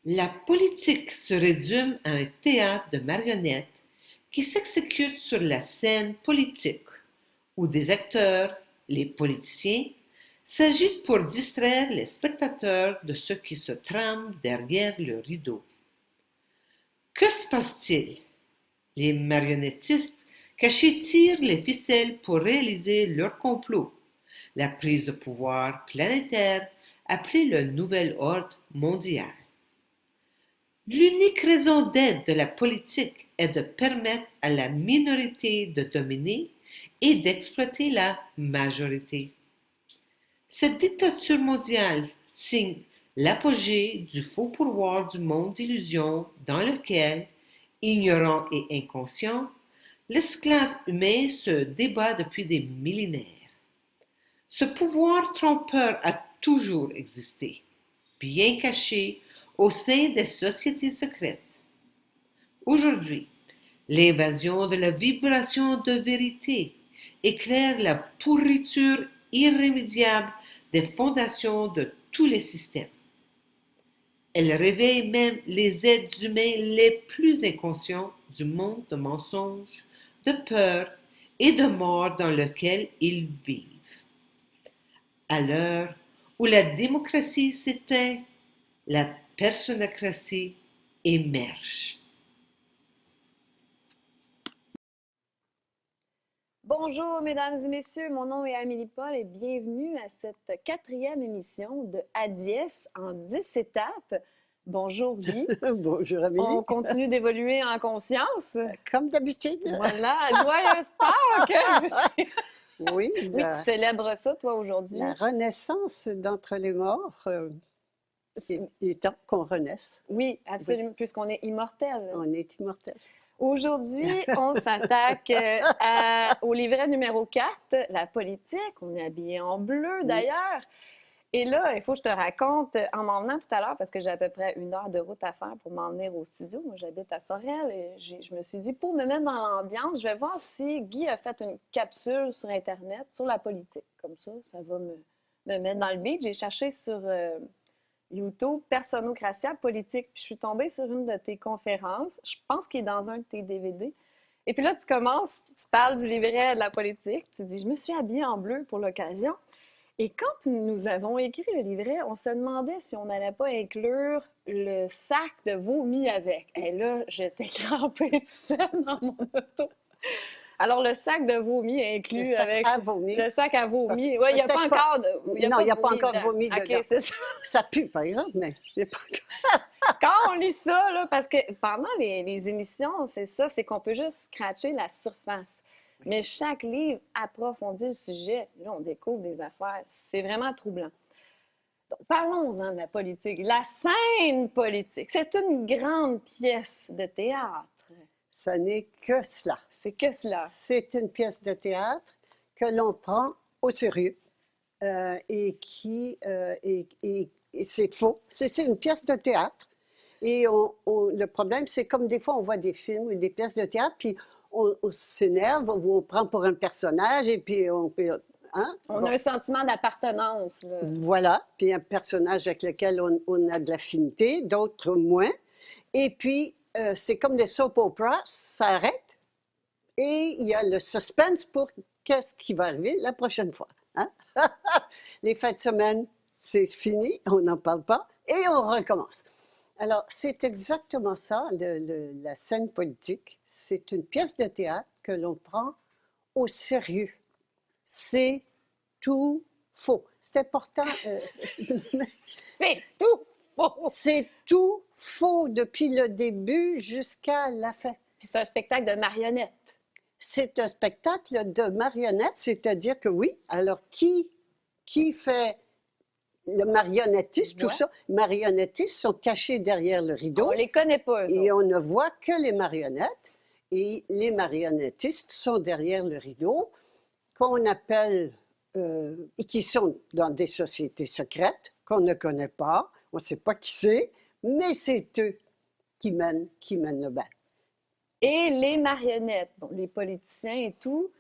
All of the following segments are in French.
La politique se résume à un théâtre de marionnettes qui s'exécute sur la scène politique, où des acteurs, les politiciens, s'agitent pour distraire les spectateurs de ce qui se trame derrière le rideau. Que se passe-t-il? Les marionnettistes cachés tirent les ficelles pour réaliser leur complot, la prise de pouvoir planétaire appelée le nouvel ordre mondial. L'unique raison d'être de la politique est de permettre à la minorité de dominer et d'exploiter la majorité. Cette dictature mondiale signe l'apogée du faux pouvoir du monde d'illusion dans lequel, ignorant et inconscient, l'esclave humain se débat depuis des millénaires. Ce pouvoir trompeur a toujours existé, bien caché au sein des sociétés secrètes. Aujourd'hui, l'invasion de la vibration de vérité éclaire la pourriture irrémédiable des fondations de tous les systèmes. Elle réveille même les êtres humains les plus inconscients du monde de mensonges, de peur et de mort dans lequel ils vivent. À l'heure où la démocratie s'éteint, la personnocratie émerge. Bonjour, mesdames et messieurs, mon nom est Amélie Paul et bienvenue à cette quatrième émission de ADIES en 10 étapes. Bonjour Guy. Bonjour Amélie. On continue d'évoluer en conscience. Comme d'habitude. Voilà, joyeuse Pâques! Oui, Oui, tu célèbres ça, toi, aujourd'hui. la renaissance d'entre les morts. Il est temps qu'on renaisse. Oui, absolument, Oui. puisqu'on est immortel. On est immortel. Aujourd'hui, on s'attaque au livret numéro 4, la politique. On est habillé en bleu, d'ailleurs. Et là, il faut que je te raconte, en m'en venant tout à l'heure, parce que j'ai à peu près 1 heure de route à faire pour m'en venir au studio. Moi, j'habite à Sorel et je me suis dit, pour me mettre dans l'ambiance, je vais voir si Guy a fait une capsule sur Internet sur la politique. Comme ça va me mettre dans le beat. J'ai cherché sur YouTube Personnocratia politique. Puis je suis tombée sur une de tes conférences. Je pense qu'il est dans un de tes DVD. Et puis là, tu commences, tu parles du livret de la politique. Tu dis, je me suis habillée en bleu pour l'occasion. Et quand nous avons écrit le livret, on se demandait si on n'allait pas inclure le sac de vomi avec. Et là, j'étais crampée toute seule dans mon auto. Alors, le sac de vomi est inclus Le sac avec à vomi. le sac à vomi. Oui, il n'y a pas encore de. Non, il n'y a pas encore de vomi OK, dedans. c'est ça. Ça pue, par exemple, mais il n'y a pas Quand on lit ça, là, parce que pendant les émissions, c'est ça, c'est qu'on peut juste scratcher la surface. Mais chaque livre approfondit le sujet. Là, on découvre des affaires. C'est vraiment troublant. Donc, parlons-en de la politique. La scène politique, c'est une grande pièce de théâtre. Ça n'est que cela. C'est que cela. C'est une pièce de théâtre que l'on prend au sérieux et c'est faux. C'est une pièce de théâtre. Et le problème, c'est comme des fois, on voit des films ou des pièces de théâtre, puis on s'énerve, on prend pour un personnage, et puis hein? On a un sentiment d'appartenance. Là. Voilà, puis un personnage avec lequel on a de l'affinité, d'autres moins. Et puis, c'est comme des soap operas, ça arrête, et il y a le suspense pour qu'est-ce qui va arriver la prochaine fois. Hein? Les fins de semaine, c'est fini, on n'en parle pas, et on recommence. Alors, c'est exactement ça, la scène politique. C'est une pièce de théâtre que l'on prend au sérieux. C'est tout faux. C'est important. C'est tout faux! C'est tout faux depuis le début jusqu'à la fin. Puis c'est un spectacle de marionnettes. C'est un spectacle de marionnettes, c'est-à-dire que oui, alors qui fait le marionnettiste, tout ça, les marionnettistes sont cachés derrière le rideau. On les connaît pas, eux et autres. on ne voit que les marionnettes. Et les marionnettistes sont derrière le rideau, qu'on appelle, et qui sont dans des sociétés secrètes, qu'on ne connaît pas, on ne sait pas qui c'est, mais c'est eux qui mènent le bal. Et les marionnettes, bon, les politiciens et tout,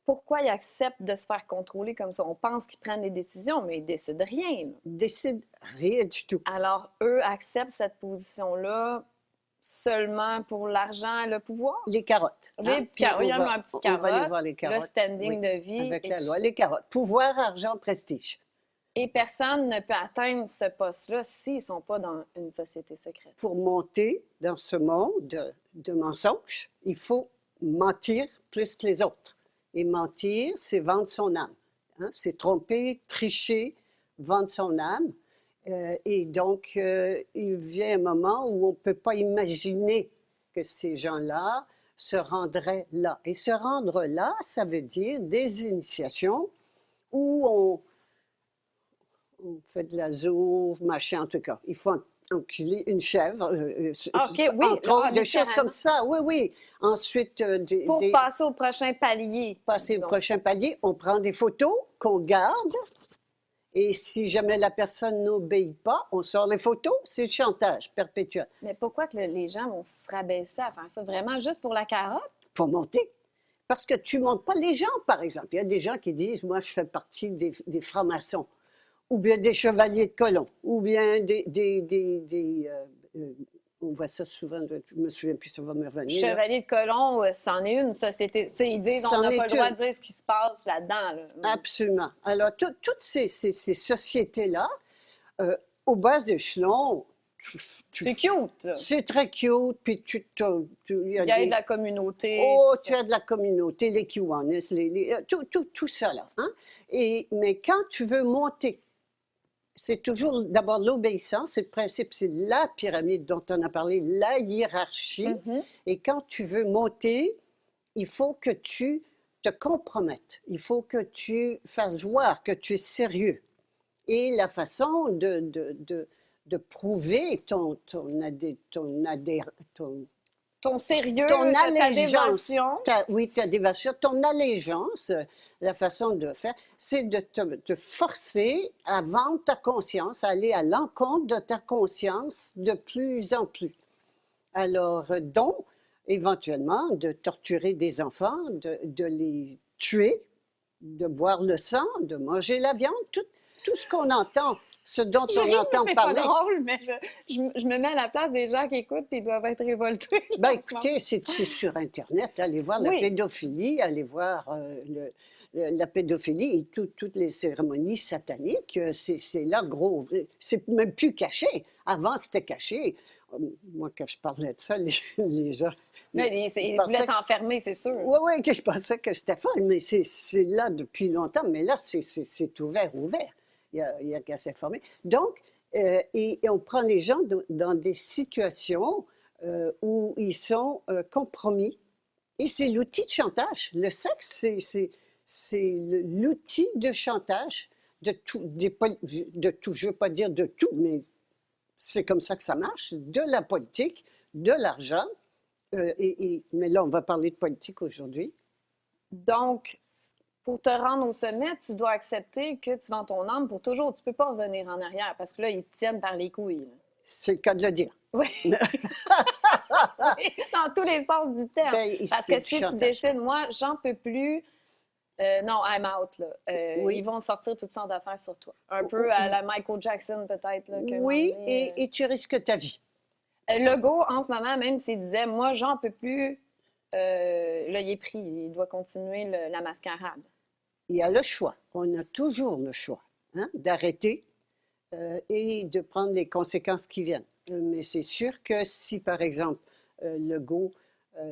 pourquoi ils acceptent de se faire contrôler comme ça? On pense qu'ils prennent des décisions, mais ils décident rien, là. Décide rien du tout. Alors, eux acceptent cette position-là seulement pour l'argent et le pouvoir? Les carottes. Les Puis il y en a un petit on va aller carotte, voir les le carottes. standing Oui, de vie. avec et la tout loi. ça. Les carottes. Pouvoir, argent, prestige. Et personne ne peut atteindre ce poste-là s'ils ne sont pas dans une société secrète. Pour monter dans ce monde de mensonges, il faut mentir plus que les autres. Et mentir, c'est vendre son âme. Hein? C'est tromper, tricher, vendre son âme. Et donc, il vient un moment où on ne peut pas imaginer que ces gens-là se rendraient là. Et se rendre là, ça veut dire des initiations où on fait de la zoo, machin, en tout cas. Il faut enculer une chèvre, Ah, OK, oui, entre autres, des choses littéralement. comme ça. Oui, oui. Ensuite, Pour passer au prochain palier. passer au Donc, prochain palier, on prend des photos qu'on garde. Et si jamais la personne n'obéit pas, on sort les photos. C'est le chantage perpétuel. mais pourquoi que les gens vont se rabaisser à faire ça? Vraiment juste pour la carotte? Faut monter. Parce que tu ne montes pas les gens, par exemple. Il y a des gens qui disent, moi, je fais partie des francs-maçons, ou bien des chevaliers de colons, ou bien on voit ça souvent, je me souviens plus, ça va me revenir. là. Chevalier de colon, c'en est une société. Tu sais, ils disent C'en on n'a est pas le droit une. de dire ce qui se passe là-dedans. Là. Absolument. Alors, toutes ces sociétés-là, au bas d'échelon, C'est cute. Là. c'est très cute, puis il y a Il y a des- de la communauté. Oh, tout tu ça. as de la communauté, les Kiwanis, tout ça là. Hein? Mais quand tu veux monter, c'est toujours d'abord l'obéissance, c'est le principe, c'est la pyramide dont on a parlé, la hiérarchie. Mhm. Et quand tu veux monter, il faut que tu te compromettes, il faut que tu fasses voir que tu es sérieux. Et la façon de prouver Ton sérieux, ton ta allégeance, dévotion. oui, ta dévotion, ton allégeance, la façon de faire, c'est de te forcer à vendre ta conscience, à aller à l'encontre de ta conscience de plus en plus. Alors, dont éventuellement de torturer des enfants, de les tuer, de boire le sang, de manger la viande, tout ce qu'on entend, ce dont Je on ris, mais entend c'est parler. pas drôle, mais je me mets à la place des gens qui écoutent et ils doivent être révoltés. Ben, en ce moment. écoutez, c'est sur Internet. Allez voir la Oui. pédophilie, allez voir la pédophilie et toutes les cérémonies sataniques. C'est là, gros. C'est même plus caché. Avant, c'était caché. Moi, quand je parlais de ça, les gens. Là, ils pensaient voulaient t'enfermer, c'est sûr. Oui, oui, que je pensais que c'était folle, mais c'est là depuis longtemps. Mais là, c'est ouvert. Il y a qu'à s'informer. Donc, et on prend les gens dans des situations où ils sont compromis. Et c'est l'outil de chantage. Le sexe, c'est l'outil de chantage de tout, je ne veux pas dire de tout, mais c'est comme ça que ça marche, de la politique, de l'argent. Mais là, on va parler de politique aujourd'hui. Donc, pour te rendre au sommet, tu dois accepter que tu vends ton âme pour toujours. Tu ne peux pas revenir en arrière parce que là, ils te tiennent par les couilles. Là. C'est le cas de le dire. Oui. Dans tous les sens du terme. Ben, Parce c'est que du si tu chantage. décides, moi, j'en peux plus, non, I'm out. Là. Oui. Ils vont sortir toutes sortes d'affaires sur toi. Un peu à la Michael Jackson, peut-être. Là, qu'à un Oui, moment donné, et tu risques ta vie. Legault, en ce moment, même s'il disait, moi, j'en peux plus, là, il est pris. Il doit continuer la mascarade. Il y a le choix. On a toujours le choix hein, d'arrêter et de prendre les conséquences qui viennent. Mais c'est sûr que si, par exemple, Legault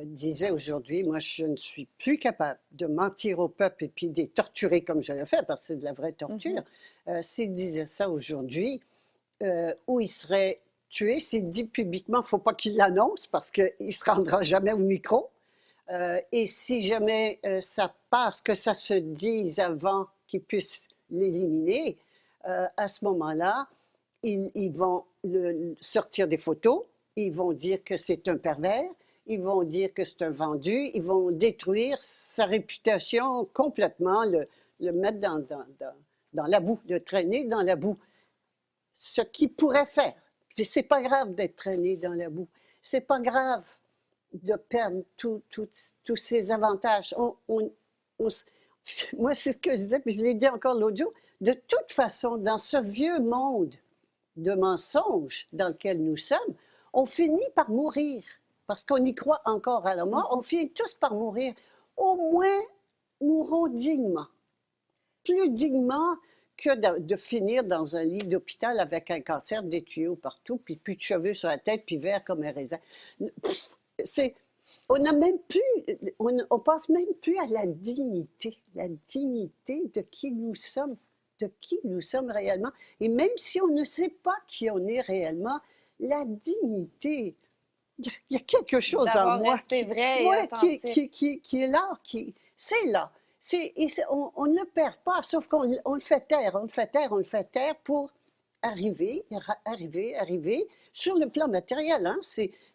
disait aujourd'hui, moi, je ne suis plus capable de mentir au peuple et puis de les torturer comme je l'ai fait, parce que c'est de la vraie torture. S'il disait ça aujourd'hui, où il serait tué, s'il dit publiquement, il ne faut pas qu'il l'annonce parce qu'il ne se rendra jamais au micro. Et si jamais ça passe, que ça se dise avant qu'ils puissent l'éliminer, à ce moment-là, ils vont sortir des photos, ils vont dire que c'est un pervers, ils vont dire que c'est un vendu, ils vont détruire sa réputation complètement, le mettre dans la boue, le traîner dans la boue. Ce qu'il pourrait faire. Puis c'est pas grave d'être traîné dans la boue. C'est pas grave de perdre tous ces avantages. moi, c'est ce que je disais, puis je l'ai dit encore l'autre jour, de toute façon, dans ce vieux monde de mensonges dans lequel nous sommes, on finit par mourir, parce qu'on y croit encore à la mort, on finit tous par mourir. Au moins, mourons dignement. Plus dignement que de finir dans un lit d'hôpital avec un cancer, des tuyaux partout, puis plus de cheveux sur la tête, puis vert comme un raisin. C'est, on n'a même plus, on pense même plus à la dignité de qui nous sommes, réellement. Et même si on ne sait pas qui on est réellement, la dignité, il y a quelque chose en D'avoir moi resté vrai et ouais, authentique. qui est là, c'est là. On ne le perd pas, sauf qu'on le fait taire, on le fait taire pour arriver sur le plan matériel. Hein.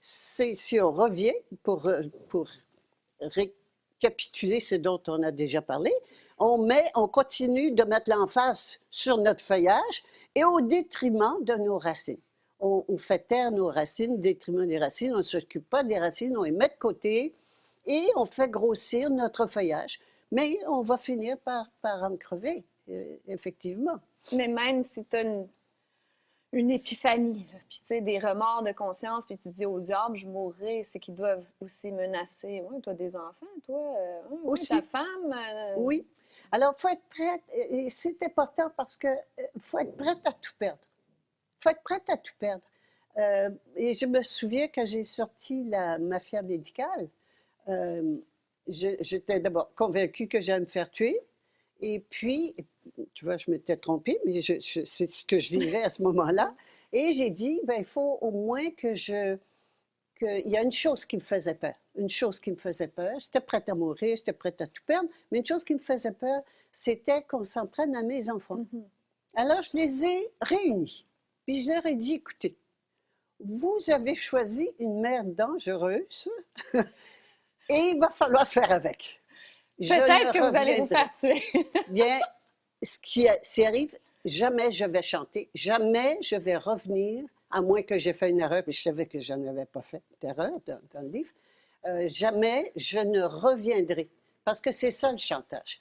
Si on revient pour récapituler ce dont on a déjà parlé, on continue de mettre l'emphase sur notre feuillage et au détriment de nos racines. On fait taire nos racines, au détriment des racines, on ne s'occupe pas des racines, on les met de côté et on fait grossir notre feuillage. Mais on va finir par en crever, effectivement. Mais même si tu as une épiphanie, là, puis tu sais, des remords de conscience, puis tu te dis au diable, je mourrai, c'est qu'ils doivent aussi menacer. Oui, tu as des enfants, toi, oui, ta femme. Oui. Alors, il faut être prête, et c'est important parce que faut être prête à tout perdre. Il faut être prête à tout perdre. Et je me souviens quand j'ai sorti la mafia médicale, j'étais d'abord convaincue que j'allais me faire tuer. Et puis, tu vois, je m'étais trompée, mais c'est ce que je vivais à ce moment-là. Et j'ai dit, ben, il faut au moins il y a une chose qui me faisait peur. Une chose qui me faisait peur. J'étais prête à mourir, j'étais prête à tout perdre. Mais une chose qui me faisait peur, c'était qu'on s'en prenne à mes enfants. Alors, je les ai réunis. Puis je leur ai dit, écoutez, vous avez choisi une mère dangereuse et il va falloir faire avec. Peut-être que vous allez vous faire tuer. Bien, ce qui arrive, jamais je vais chanter, jamais je vais revenir, à moins que j'ai fait une erreur, puis je savais que je n'avais pas fait d'erreur dans le livre, jamais je ne reviendrai, parce que c'est ça le chantage.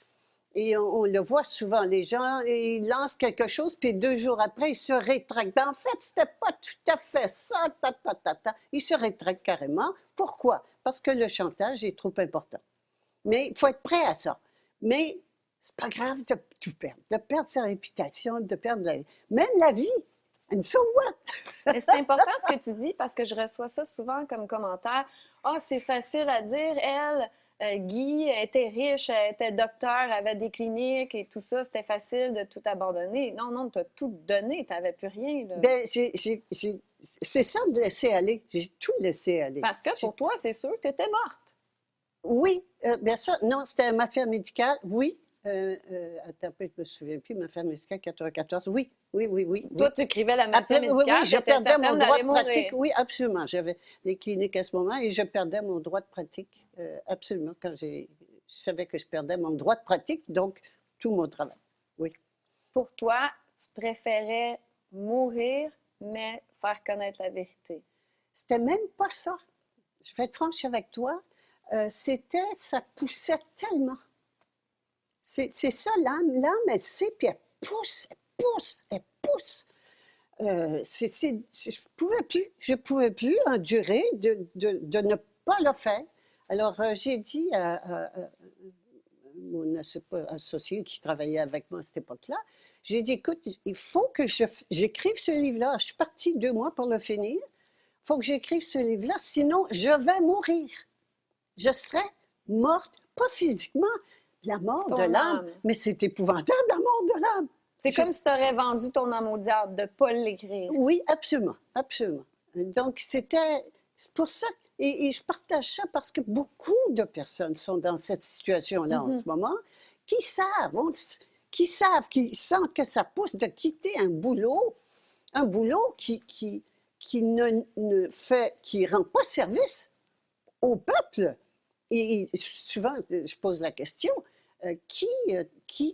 Et on le voit souvent, les gens, ils lancent quelque chose, puis 2 jours après, ils se rétractent. Ben, en fait, c'était pas tout à fait ça, Ils se rétractent carrément. Pourquoi? Parce que le chantage est trop important. Mais il faut être prêt à ça. Mais c'est pas grave de tout perdre, de perdre sa réputation, de perdre même la vie. And so what? Mais c'est important ce que tu dis parce que je reçois ça souvent comme commentaire. Ah, c'est facile à dire. Elle, Guy, elle était riche, elle était docteur, elle avait des cliniques et tout ça. C'était facile de tout abandonner. Non, non, tu as tout donné. Tu n'avais plus rien. Là. Ben, c'est ça de laisser aller. J'ai tout laissé aller. Parce que pour toi, c'est sûr que tu étais morte. Oui, bien ça, non, c'était une affaire médicale, oui. Attends un peu, je me souviens plus, ma affaire médicale 94, oui. Toi, tu écrivais la mafia médicale, oui, je t'étais perdais mon certaine droit d'aller de mourir. pratique, oui, absolument. J'avais les cliniques à ce moment et je perdais mon droit de pratique, absolument, quand je savais que je perdais mon droit de pratique, donc tout mon travail, oui. Pour toi, tu préférais mourir, mais faire connaître la vérité. C'était même pas ça. Je vais être franche avec toi, ça poussait tellement. C'est ça, l'âme, elle sait, puis elle pousse. Je pouvais plus endurer de ne pas le faire. Alors, j'ai dit à mon associé qui travaillait avec moi à cette époque-là, j'ai dit, écoute, il faut que j'écrive ce livre-là. Je suis partie 2 mois pour le finir. Il faut que j'écrive ce livre-là, sinon je vais mourir. Je serais morte, pas physiquement, la mort de l'âme, mais c'est épouvantable, la mort de l'âme. C'est comme si tu aurais vendu ton âme au diable de ne pas l'écrire. Oui, absolument. Donc, c'est pour ça, et je partage ça parce que beaucoup de personnes sont dans cette situation-là en ce moment, qui sentent que ça pousse de quitter un boulot qui rend pas service au peuple. Et souvent, je pose la question, qui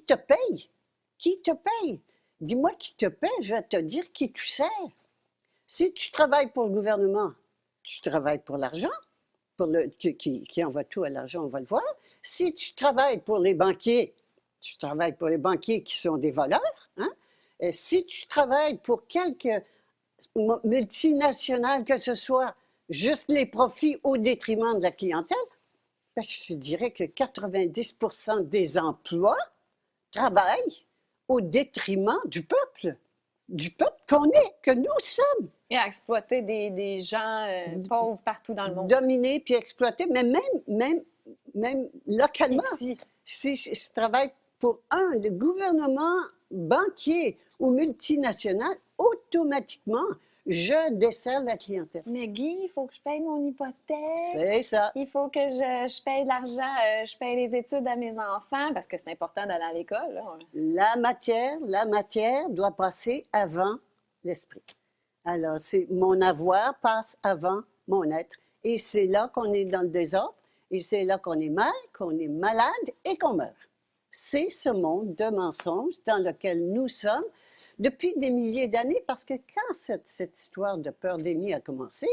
te paye? Qui te paye? Dis-moi qui te paye, je vais te dire qui tu sers. Si tu travailles pour le gouvernement, tu travailles pour l'argent, qui envoie tout à l'argent, on va le voir. Si tu travailles pour les banquiers, tu travailles pour les banquiers qui sont des voleurs, hein? Si tu travailles pour quelques multinationales, que ce soit juste les profits au détriment de la clientèle, ben, je dirais que 90% des emplois travaillent au détriment du peuple qu'on est, que nous sommes. Et à exploiter des gens pauvres partout dans le monde. Dominés puis exploités, mais même localement. Ici. Si je travaille pour le gouvernement banquier ou multinational, automatiquement, je desserre la clientèle. Mais Guy, il faut que je paye mon hypothèque. C'est ça. Il faut que je paye de l'argent, je paye les études à mes enfants, parce que c'est important d'aller à l'école. Là. La matière doit passer avant l'esprit. Alors, mon avoir passe avant mon être. Et c'est là qu'on est dans le désordre, et c'est là qu'on est mal, qu'on est malade et qu'on meurt. C'est ce monde de mensonges dans lequel nous sommes depuis des milliers d'années, parce que quand cette histoire de pandémie a commencé,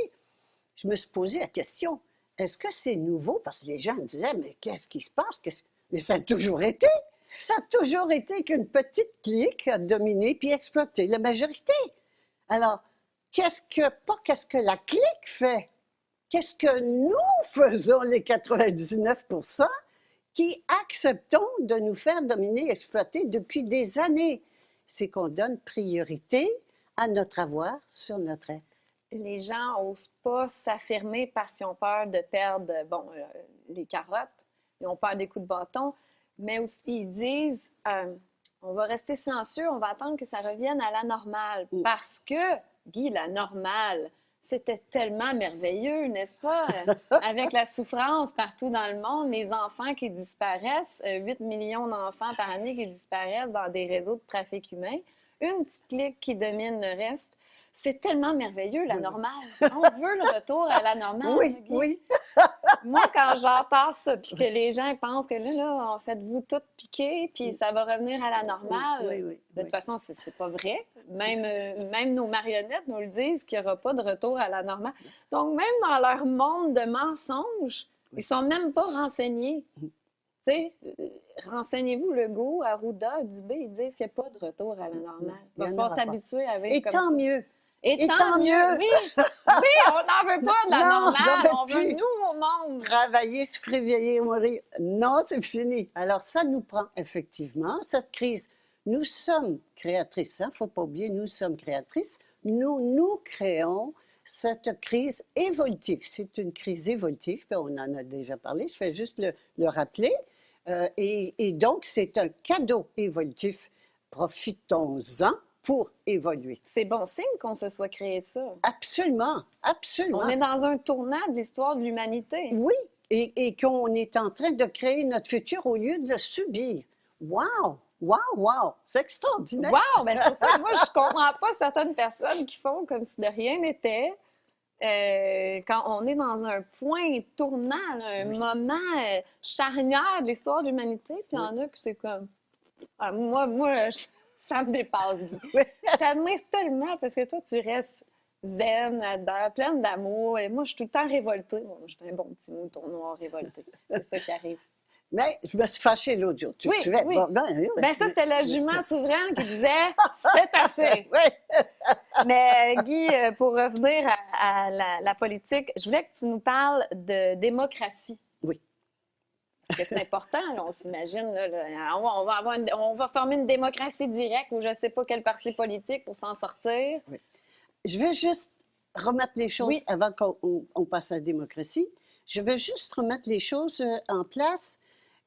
je me suis posé la question, est-ce que c'est nouveau? Parce que les gens disaient, mais qu'est-ce qui se passe? Mais ça a toujours été. Ça a toujours été qu'une petite clique a dominé puis exploité la majorité. Alors, qu'est-ce que la clique fait? Qu'est-ce que nous faisons, les 99%, qui acceptons de nous faire dominer et exploiter depuis des années? C'est qu'on donne priorité à notre avoir sur notre être. Les gens n'osent pas s'affirmer parce qu'ils ont peur de perdre, les carottes, ils ont peur des coups de bâton, mais aussi ils disent, on va rester silencieux, on va attendre que ça revienne à la normale. Parce que, Guy, la normale, c'était tellement merveilleux, n'est-ce pas? Avec la souffrance partout dans le monde, les enfants qui disparaissent, 8 millions d'enfants par année qui disparaissent dans des réseaux de trafic humain, une petite clique qui domine le reste. C'est tellement merveilleux, la normale. On veut le retour à la normale. Oui, Guy. oui. Moi, quand j'entends ça, puis que les gens pensent que là, en faites-vous tout piquer, puis ça va revenir à la normale. Oui. De toute façon, c'est pas vrai. Même nos marionnettes nous le disent qu'il n'y aura pas de retour à la normale. Donc, même dans leur monde de mensonges, ils sont même pas renseignés. Tu sais, renseignez-vous, Legault, Arruda, Dubé, ils disent qu'il n'y a pas de retour à la normale. Il va falloir s'habituer à vivre Et comme tant ça. mieux. Et tant mieux! Oui, oui, on n'en veut pas de la Non, normale, j'en veux on veut plus. un nouveau monde. Travailler, se réveiller, mourir. Non, c'est fini. Alors, ça nous prend effectivement cette crise. Nous sommes créatrices, il ne faut pas oublier, nous sommes créatrices. Nous créons cette crise évolutive. C'est une crise évolutive, puis on en a déjà parlé, je fais juste le rappeler. Et donc, c'est un cadeau évolutif. Profitons-en pour évoluer. C'est bon signe qu'on se soit créé ça. Absolument, absolument. On est dans un tournant de l'histoire de l'humanité. Oui, et qu'on est en train de créer notre futur au lieu de le subir. Wow! Wow, wow! C'est extraordinaire! Wow! Ben c'est pour ça que moi, je comprends pas certaines personnes qui font comme si de rien n'était. Quand on est dans un point tournant, là, un moment charnière de l'histoire de l'humanité, puis il y en a que c'est comme... Ah, moi, ça me dépasse. Oui. Je t'admire tellement parce que toi, tu restes zen, pleine d'amour. Et moi, je suis tout le temps révoltée. Bon, je suis un bon petit mouton noir révolté. C'est ça qui arrive. Mais je me suis fâchée l'autre jour. Oui. Bon, Ben ça, c'était le jument souverain qui disait « c'est assez ». Oui. Mais Guy, pour revenir à la politique, je voulais que tu nous parles de démocratie. Oui. Parce que c'est important, là, on s'imagine. On va former une démocratie directe ou je ne sais pas quel parti politique pour s'en sortir. Oui. Je veux juste remettre les choses avant qu'on passe à la démocratie. Je veux juste remettre les choses en place.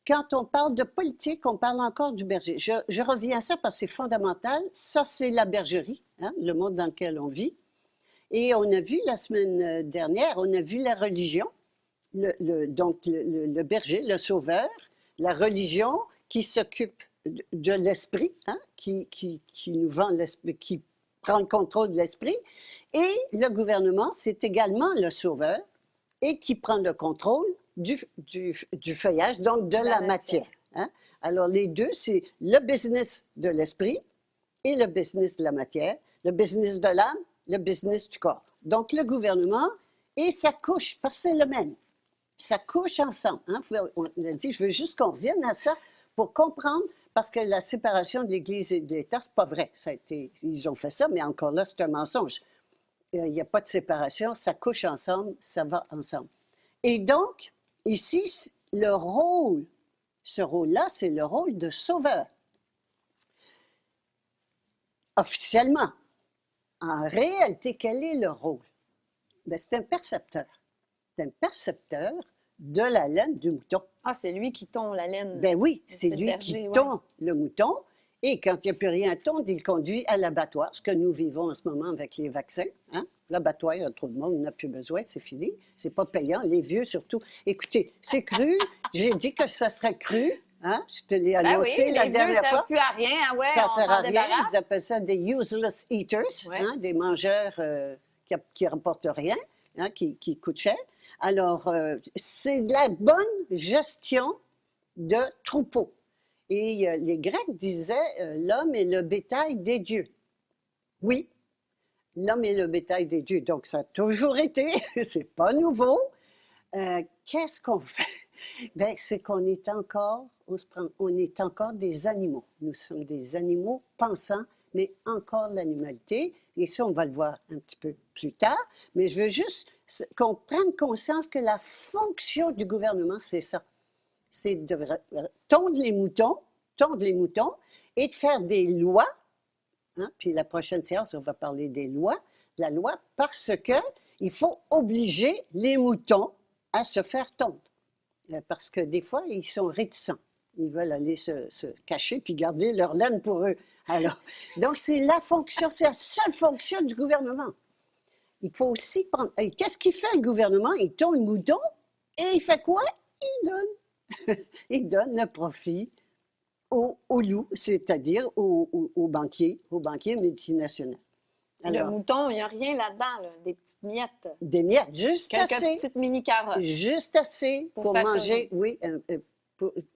Quand on parle de politique, on parle encore du berger. Je reviens à ça parce que c'est fondamental. Ça, c'est la bergerie, hein, le monde dans lequel on vit. Et on a vu la semaine dernière, on a vu la religion. Donc, le berger, le sauveur, la religion qui s'occupe de l'esprit, hein, qui nous vend l'esprit, qui prend le contrôle de l'esprit. Et le gouvernement, c'est également le sauveur et qui prend le contrôle du feuillage, donc de la matière. Hein. Alors, les deux, c'est le business de l'esprit et le business de la matière, le business de l'âme, le business du corps. Donc, le gouvernement et sa couche, parce que c'est le même. Ça couche ensemble. Hein? On a dit, je veux juste qu'on revienne à ça pour comprendre, parce que la séparation de l'Église et de l'État, c'est pas vrai. Ils ont fait ça, mais encore là, c'est un mensonge. Il n'y a pas de séparation, ça couche ensemble, ça va ensemble. Et donc, ici, ce rôle-là, c'est le rôle de sauveur. Officiellement. En réalité, quel est le rôle? Ben, c'est un percepteur. C'est un percepteur de la laine du mouton. Ah, c'est lui qui tond la laine. Ben oui, c'est le lui berger, qui ouais. tond le mouton. Et quand il n'y a plus rien à tondre, il conduit à l'abattoir, ce que nous vivons en ce moment avec les vaccins. Hein? L'abattoir, il y a trop de monde, on n'a plus besoin, c'est fini. C'est pas payant, les vieux surtout. Écoutez, c'est cru, j'ai dit que ça serait cru. Hein? Je te l'ai Ben annoncé oui, la les vieux, dernière ça fois. ne sert plus à rien. Ah ouais, Ça on sert à s'en rien. débarrasse. Ils appellent ça des useless eaters, Ouais. hein, des mangeurs qui ne rapportent rien, hein, qui coûtent cher. Alors, c'est de la bonne gestion de troupeau. Et les Grecs disaient l'homme est le bétail des dieux. Oui, l'homme est le bétail des dieux. Donc, ça a toujours été, c'est pas nouveau. Qu'est-ce qu'on fait? Bien, c'est qu'on est encore, on est encore des animaux. Nous sommes des animaux pensants, mais encore l'animalité. Et ça, on va le voir un petit peu plus tard. Mais je veux juste qu'on prenne conscience que la fonction du gouvernement, c'est ça. C'est de tondre les moutons et de faire des lois. Hein? Puis la prochaine séance, on va parler des lois. La loi, parce qu'il faut obliger les moutons à se faire tondre. Parce que des fois, ils sont réticents. Ils veulent aller se cacher puis garder leur laine pour eux. Alors, donc, c'est la fonction, c'est la seule fonction du gouvernement. Il faut aussi prendre... Qu'est-ce qu'il fait, le gouvernement? Il tond le mouton et il fait quoi? Il donne. Il donne le profit aux loups, c'est-à-dire aux banquiers multinationaux. Le mouton, il n'y a rien là-dedans, là, des petites miettes. Des miettes, juste Quelques assez. petites mini-carottes. Juste assez pour manger, oui,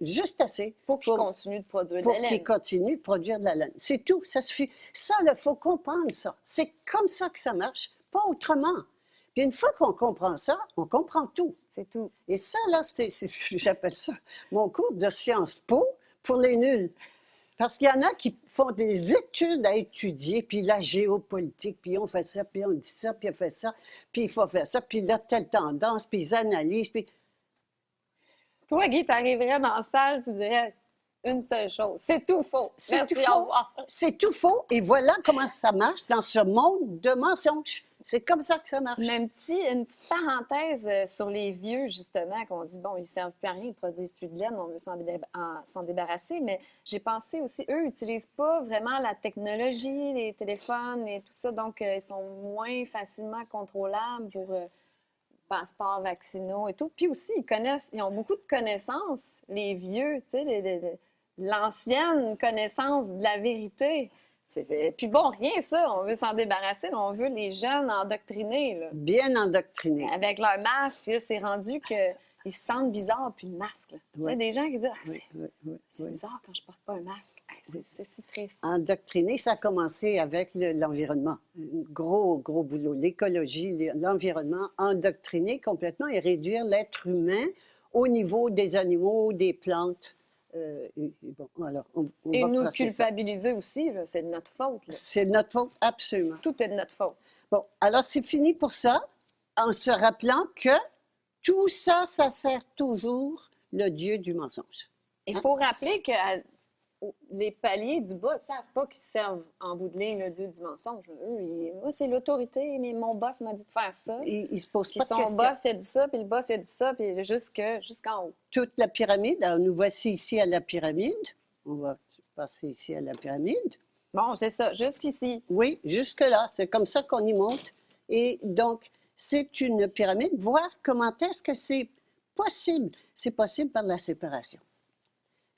juste assez. Pour qu'il continue de produire de la laine. Pour qu'il continue de produire de la laine. C'est tout, ça suffit. Ça, il faut comprendre ça. C'est comme ça que ça marche, pas autrement. Puis une fois qu'on comprend ça, on comprend tout. C'est tout. Et ça, là, c'est ce que j'appelle ça, mon cours de Sciences Po pour les nuls. Parce qu'il y en a qui font des études à étudier, puis la géopolitique, puis on fait ça, puis on dit ça, puis on fait ça, puis il faut faire ça, puis là, telle tendance, puis ils analysent, puis... Toi, Guy, t'arriverais dans la salle, tu dirais une seule chose. C'est tout faux. C'est tout Merci, au faux. revoir. C'est tout faux, et voilà comment ça marche dans ce monde de mensonges. C'est comme ça que ça marche. Mais une petite parenthèse sur les vieux, justement, qu'on dit, bon, ils ne servent plus à rien, ils ne produisent plus de laine, on veut s'en débarrasser. Mais j'ai pensé aussi, eux, n'utilisent pas vraiment la technologie, les téléphones et tout ça, donc ils sont moins facilement contrôlables pour passeports vaccinaux et tout. Puis aussi, ils ont beaucoup de connaissances, les vieux, tu sais, l'ancienne connaissance de la vérité. Puis bon, rien ça, on veut s'en débarrasser, là, on veut les jeunes endoctrinés. Là. Bien endoctrinés. Avec leur masque, là, c'est rendu qu'ils se sentent bizarres, puis le masque. Là. Il y a des gens qui disent c'est bizarre quand je porte pas un masque. C'est si triste. Endoctriner, ça a commencé avec l'environnement. Gros boulot. L'écologie, l'environnement, endoctriner complètement et réduire l'être humain au niveau des animaux, des plantes. Bon, alors, on et va nous passer culpabiliser aussi, c'est de notre faute. C'est de notre faute, absolument. Tout est de notre faute. Bon, alors c'est fini pour ça, en se rappelant que tout ça, ça sert toujours le Dieu du mensonge. Il faut rappeler que les paliers du bas ne savent pas qu'ils servent en bout de ligne le Dieu du mensonge. Eux, moi, c'est l'autorité, mais mon boss m'a dit de faire ça. Ils se posent Puis pas de son questions. boss, il a dit ça, puis le boss, il a dit ça, puis jusqu'en haut. Toute la pyramide, alors nous voici ici à la pyramide. On va passer ici à la pyramide. Bon, c'est ça, jusqu'ici. Oui, jusque-là, c'est comme ça qu'on y monte. Et donc, c'est une pyramide, voir comment est-ce que c'est possible. C'est possible par la séparation.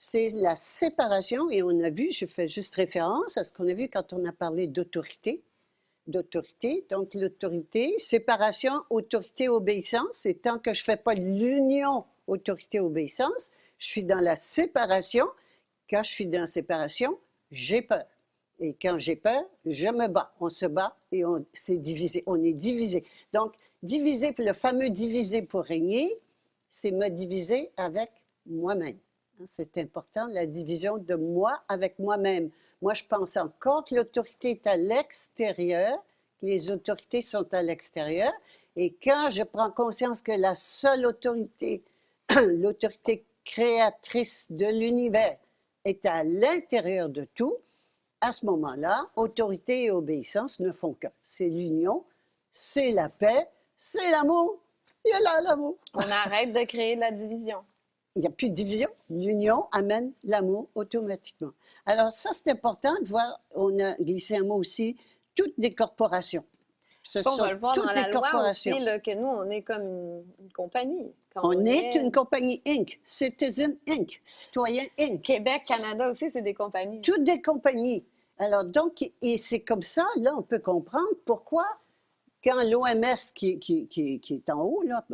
C'est la séparation, et on a vu, je fais juste référence à ce qu'on a vu quand on a parlé d'autorité. Donc l'autorité, séparation, autorité, obéissance. Et tant que je ne fais pas l'union autorité-obéissance, je suis dans la séparation. Quand je suis dans la séparation, j'ai peur. Et quand j'ai peur, je me bats. On se bat et c'est divisé. On est divisé. Donc, diviser, le fameux diviser pour régner, c'est me diviser avec moi-même. Hein, c'est important, la division de moi avec moi-même. Moi, je pense encore que l'autorité est à l'extérieur, que les autorités sont à l'extérieur. Et quand je prends conscience que la seule autorité, l'autorité créatrice de l'univers, est à l'intérieur de tout, à ce moment-là, autorité et obéissance ne font qu'un. C'est l'union, c'est la paix, c'est l'amour. Il y a là l'amour. On arrête de créer de la division. Il n'y a plus de division. L'union amène l'amour automatiquement. Alors ça, c'est important de voir, on a glissé un mot aussi, toutes des corporations. Ce Ça, on sont va le voir toutes dans des la loi corporations. aussi, là, que nous, on est comme une compagnie. Quand On est une compagnie Inc., Citizen Inc., Citoyen Inc., Québec, Canada aussi, c'est des compagnies. toutes des compagnies. Alors donc, et c'est comme ça, là, on peut comprendre pourquoi, quand l'OMS qui est en haut, là,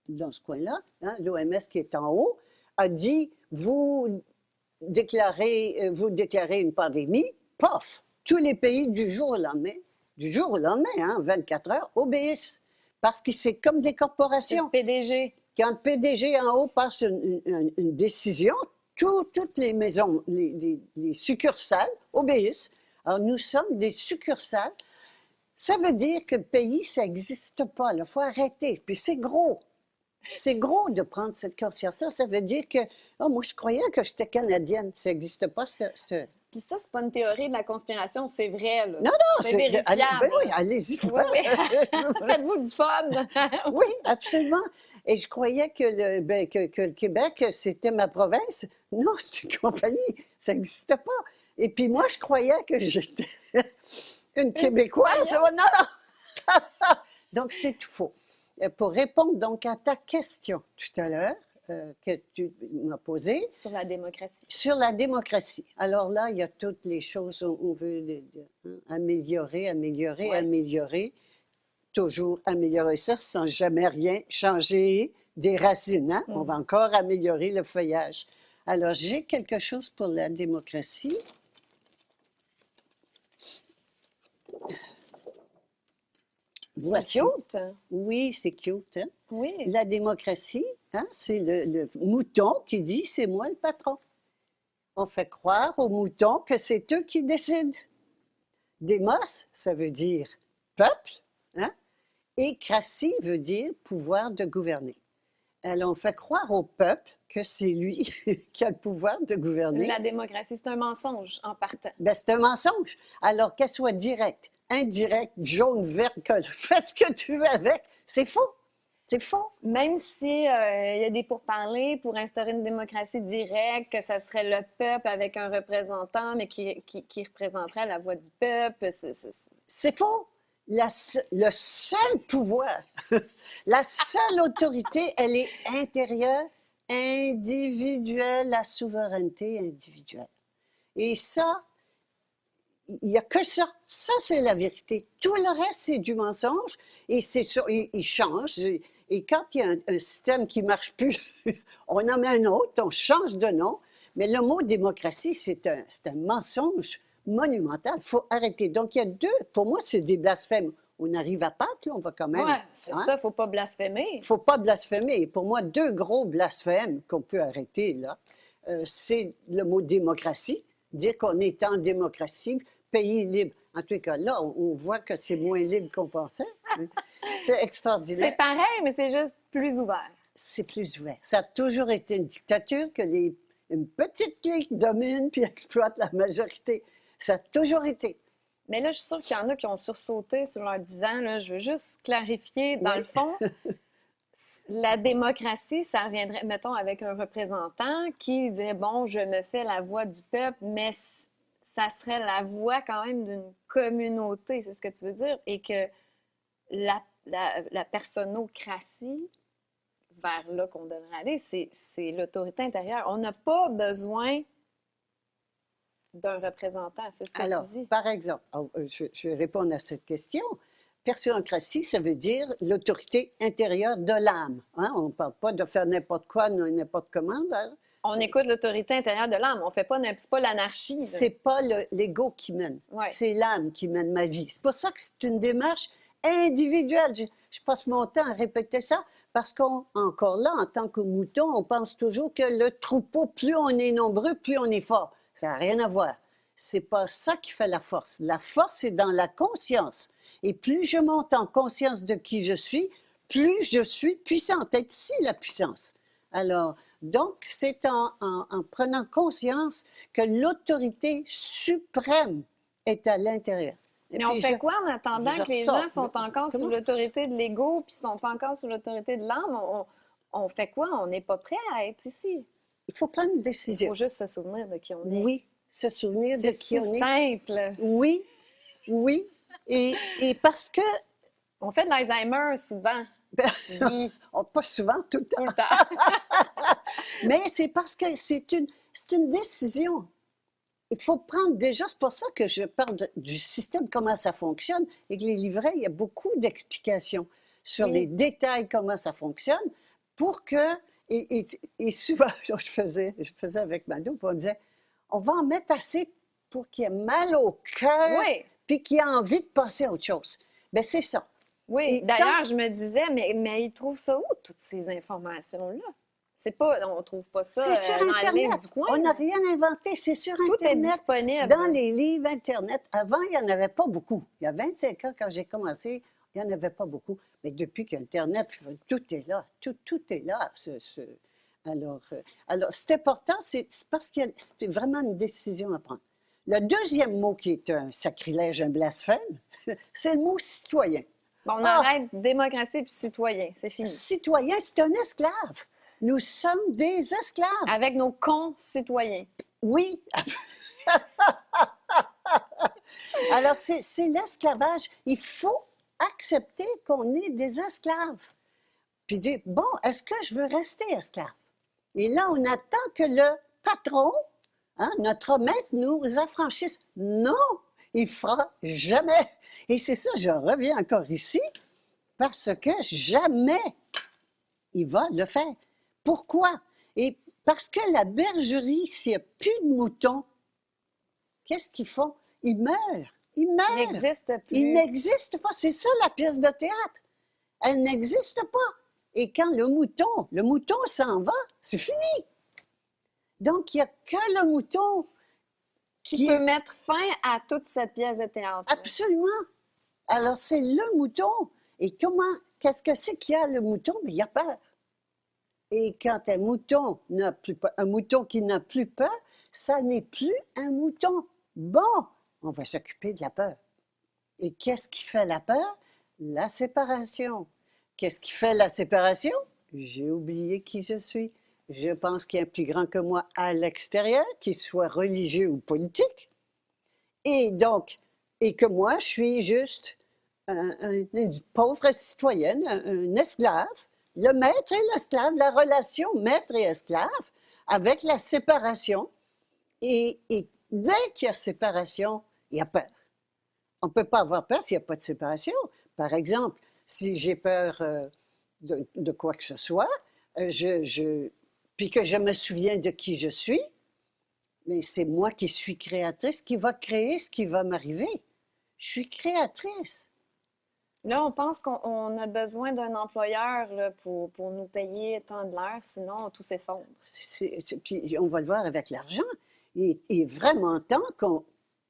dans ce coin-là, hein, l'OMS qui est en haut, a dit, vous déclarez une pandémie, pof, tous les pays du jour au lendemain, hein, 24 heures, obéissent. Parce que c'est comme des C'est corporations. le PDG. Quand le PDG en haut passe une décision, toutes les maisons, les succursales obéissent. Alors, nous sommes des succursales. Ça veut dire que le pays, ça n'existe pas. Il faut arrêter. Puis c'est gros. C'est gros de prendre cette conscience-là. Ça veut dire que, oh, moi, je croyais que j'étais canadienne. Ça n'existe pas. Puis ça, c'est pas une théorie de la conspiration, c'est vrai, là. Non, C'est vérifiable. ben oui, allez-y. Oui, oui. Faites-vous du fun. Oui, absolument. Et je croyais que le Québec, c'était ma province. Non, c'est une compagnie. Ça n'existe pas. Et puis moi, je croyais que j'étais une Québécoise. Oh, non, non! Donc, c'est tout faux. Pour répondre donc à ta question tout à l'heure, que tu m'as posée, Sur la démocratie. sur la démocratie. Alors là, il y a toutes les choses, on veut améliorer, Ouais. améliorer, toujours améliorer ça sans jamais rien changer des racines. Hein? On va encore améliorer le feuillage. Alors, j'ai quelque chose pour la démocratie. Voici. Cute. Oui, c'est cute. Hein? Oui. La démocratie, hein, c'est le mouton qui dit « c'est moi le patron ». On fait croire aux moutons que c'est eux qui décident. Démos, ça veut dire peuple, hein? Et cratie veut dire pouvoir de gouverner. Alors, on fait croire au peuple que c'est lui qui a le pouvoir de gouverner. La démocratie, c'est un mensonge en partant. Ben, c'est un mensonge. Alors, qu'elle soit directe, indirecte, jaune, vert, fais ce que tu veux avec, c'est faux. C'est faux. Même si il y a des pourparlers pour instaurer une démocratie directe, que ça serait le peuple avec un représentant, mais qui représenterait la voix du peuple. C'est faux. Le seul pouvoir, la seule autorité, elle est intérieure, individuelle, la souveraineté individuelle. Et ça, il n'y a que ça. Ça, c'est la vérité. Tout le reste, c'est du mensonge. Et c'est ça, il change. Et quand il y a un système qui ne marche plus, on en met un autre, on change de nom. Mais le mot démocratie, c'est un mensonge monumental. Il faut arrêter. Donc, il y a deux. Pour moi, c'est des blasphèmes. On arrive à Pâques, là, on va quand même. Oui, c'est hein? ça, il ne faut pas blasphémer. Il ne faut pas blasphémer. Pour moi, deux gros blasphèmes qu'on peut arrêter, là, c'est le mot démocratie, dire qu'on est en démocratie, pays libre. En tout cas, là, on voit que c'est moins libre qu'on pensait. C'est extraordinaire. C'est pareil, mais c'est juste plus ouvert. C'est plus ouvert. Ça a toujours été une dictature que une petite clique domine puis exploite la majorité. Ça a toujours été. Mais là, je suis sûre qu'il y en a qui ont sursauté sur leur divan. Là. Je veux juste clarifier. Dans Oui. le fond, la démocratie, ça reviendrait, mettons, avec un représentant qui dirait, bon, je me fais la voix du peuple, mais ça serait la voix quand même d'une communauté, c'est ce que tu veux dire, et que la personnocratie, vers là qu'on devrait aller, c'est l'autorité intérieure. On n'a pas besoin d'un représentant, c'est ce que Alors, tu dis. par exemple, je vais répondre à cette question. Personnocratie, ça veut dire l'autorité intérieure de l'âme. Hein? On ne parle pas de faire n'importe quoi, n'importe comment. Hein? On écoute l'autorité intérieure de l'âme. On fait pas, c'est pas l'anarchie. C'est pas l'ego qui mène, Ouais. c'est l'âme qui mène ma vie. C'est pour ça que c'est une démarche individuelle. Je passe mon temps à répéter ça parce qu'encore là, en tant que mouton, on pense toujours que le troupeau, plus on est nombreux, plus on est fort. Ça n'a rien à voir. C'est pas ça qui fait la force. La force, c'est dans la conscience. Et plus je monte en conscience de qui je suis, plus je suis puissante. C'est ici la puissance. Alors, donc, c'est en prenant conscience que l'autorité suprême est à l'intérieur. Et Mais on puis fait quoi en attendant je que les ressors. gens sont encore sous Comment- l'autorité de l'ego puis sont pas encore sous l'autorité de l'âme? On fait quoi? On n'est pas prêt à être ici. Il faut prendre une Il décision. faut juste se souvenir de qui on est. Oui, se souvenir de C'est qui si on est. simple. Oui, oui. Et parce que, On fait de l'Alzheimer souvent. Oui, pas souvent, tout le temps, tout le temps. mais c'est parce que c'est une décision. Il faut prendre déjà, c'est pour ça que je parle du système, comment ça fonctionne, et que les livrets, il y a beaucoup d'explications sur Oui. les détails, comment ça fonctionne, pour que, et souvent, je faisais avec Mado, puis on disait, on va en mettre assez pour qu'il ait mal au cœur, Oui, puis qu'il ait envie de passer à autre chose. Bien, c'est ça. oui. Et D'ailleurs, je me disais, mais ils trouvent ça où, toutes ces informations-là? C'est pas, on trouve pas ça C'est sur dans le livre Internet. du coin. On n'a là. rien inventé, c'est sur Tout est Internet. disponible. Dans les livres Internet, avant, il n'y en avait pas beaucoup. Il y a 25 ans, quand j'ai commencé, il n'y en avait pas beaucoup. Mais depuis qu'Internet, tout est là. Tout est là. Alors, c'est important, c'est parce que c'était vraiment une décision à prendre. Le deuxième mot qui est un sacrilège, un blasphème, c'est le mot citoyen. Bon, on Ah! arrête démocratie puis citoyen, c'est fini. Citoyen, c'est un esclave. Nous sommes des esclaves. Avec nos concitoyens. Oui. Alors, c'est l'esclavage. Il faut accepter qu'on est des esclaves. Puis dire, bon, est-ce que je veux rester esclave? Et là, on attend que le patron, notre maître, nous affranchisse. Non, il fera jamais. Et c'est ça, je reviens encore ici, parce que jamais il va le faire. Pourquoi? Et parce que la bergerie, s'il n'y a plus de moutons, qu'est-ce qu'ils font? Ils meurent. Ils Il meurent. n'existe plus. Ils n'existent pas. C'est ça la pièce de théâtre. Elle n'existe pas. Et quand le mouton s'en va, c'est fini. Donc, il n'y a que le mouton Qui peut mettre fin à toute cette pièce de théâtre. Absolument. Alors, c'est le mouton. Et qu'est-ce que c'est qu'il y a, le mouton? Mais il y a peur. Et quand un mouton n'a plus peur, un mouton qui n'a plus peur, ça n'est plus un mouton. Bon, on va s'occuper de la peur. Et qu'est-ce qui fait la peur? La séparation. Qu'est-ce qui fait la séparation? J'ai oublié qui je suis. Je pense qu'il y a un plus grand que moi à l'extérieur, qu'il soit religieux ou politique. Et donc, et que moi, je suis juste une pauvre citoyenne, un esclave. Le maître et l'esclave, la relation maître et esclave, avec la séparation. Et dès qu'il y a séparation, il y a peur. On ne peut pas avoir peur s'il n'y a pas de séparation. Par exemple, si j'ai peur de quoi que ce soit, puis que je me souviens de qui je suis, mais c'est moi qui suis créatrice qui va créer ce qui va m'arriver. Je suis créatrice. Là, on pense qu'on a besoin d'un employeur là, pour nous payer tant de l'heure, sinon tout s'effondre. Puis on va le voir avec l'argent. Il est vraiment temps tout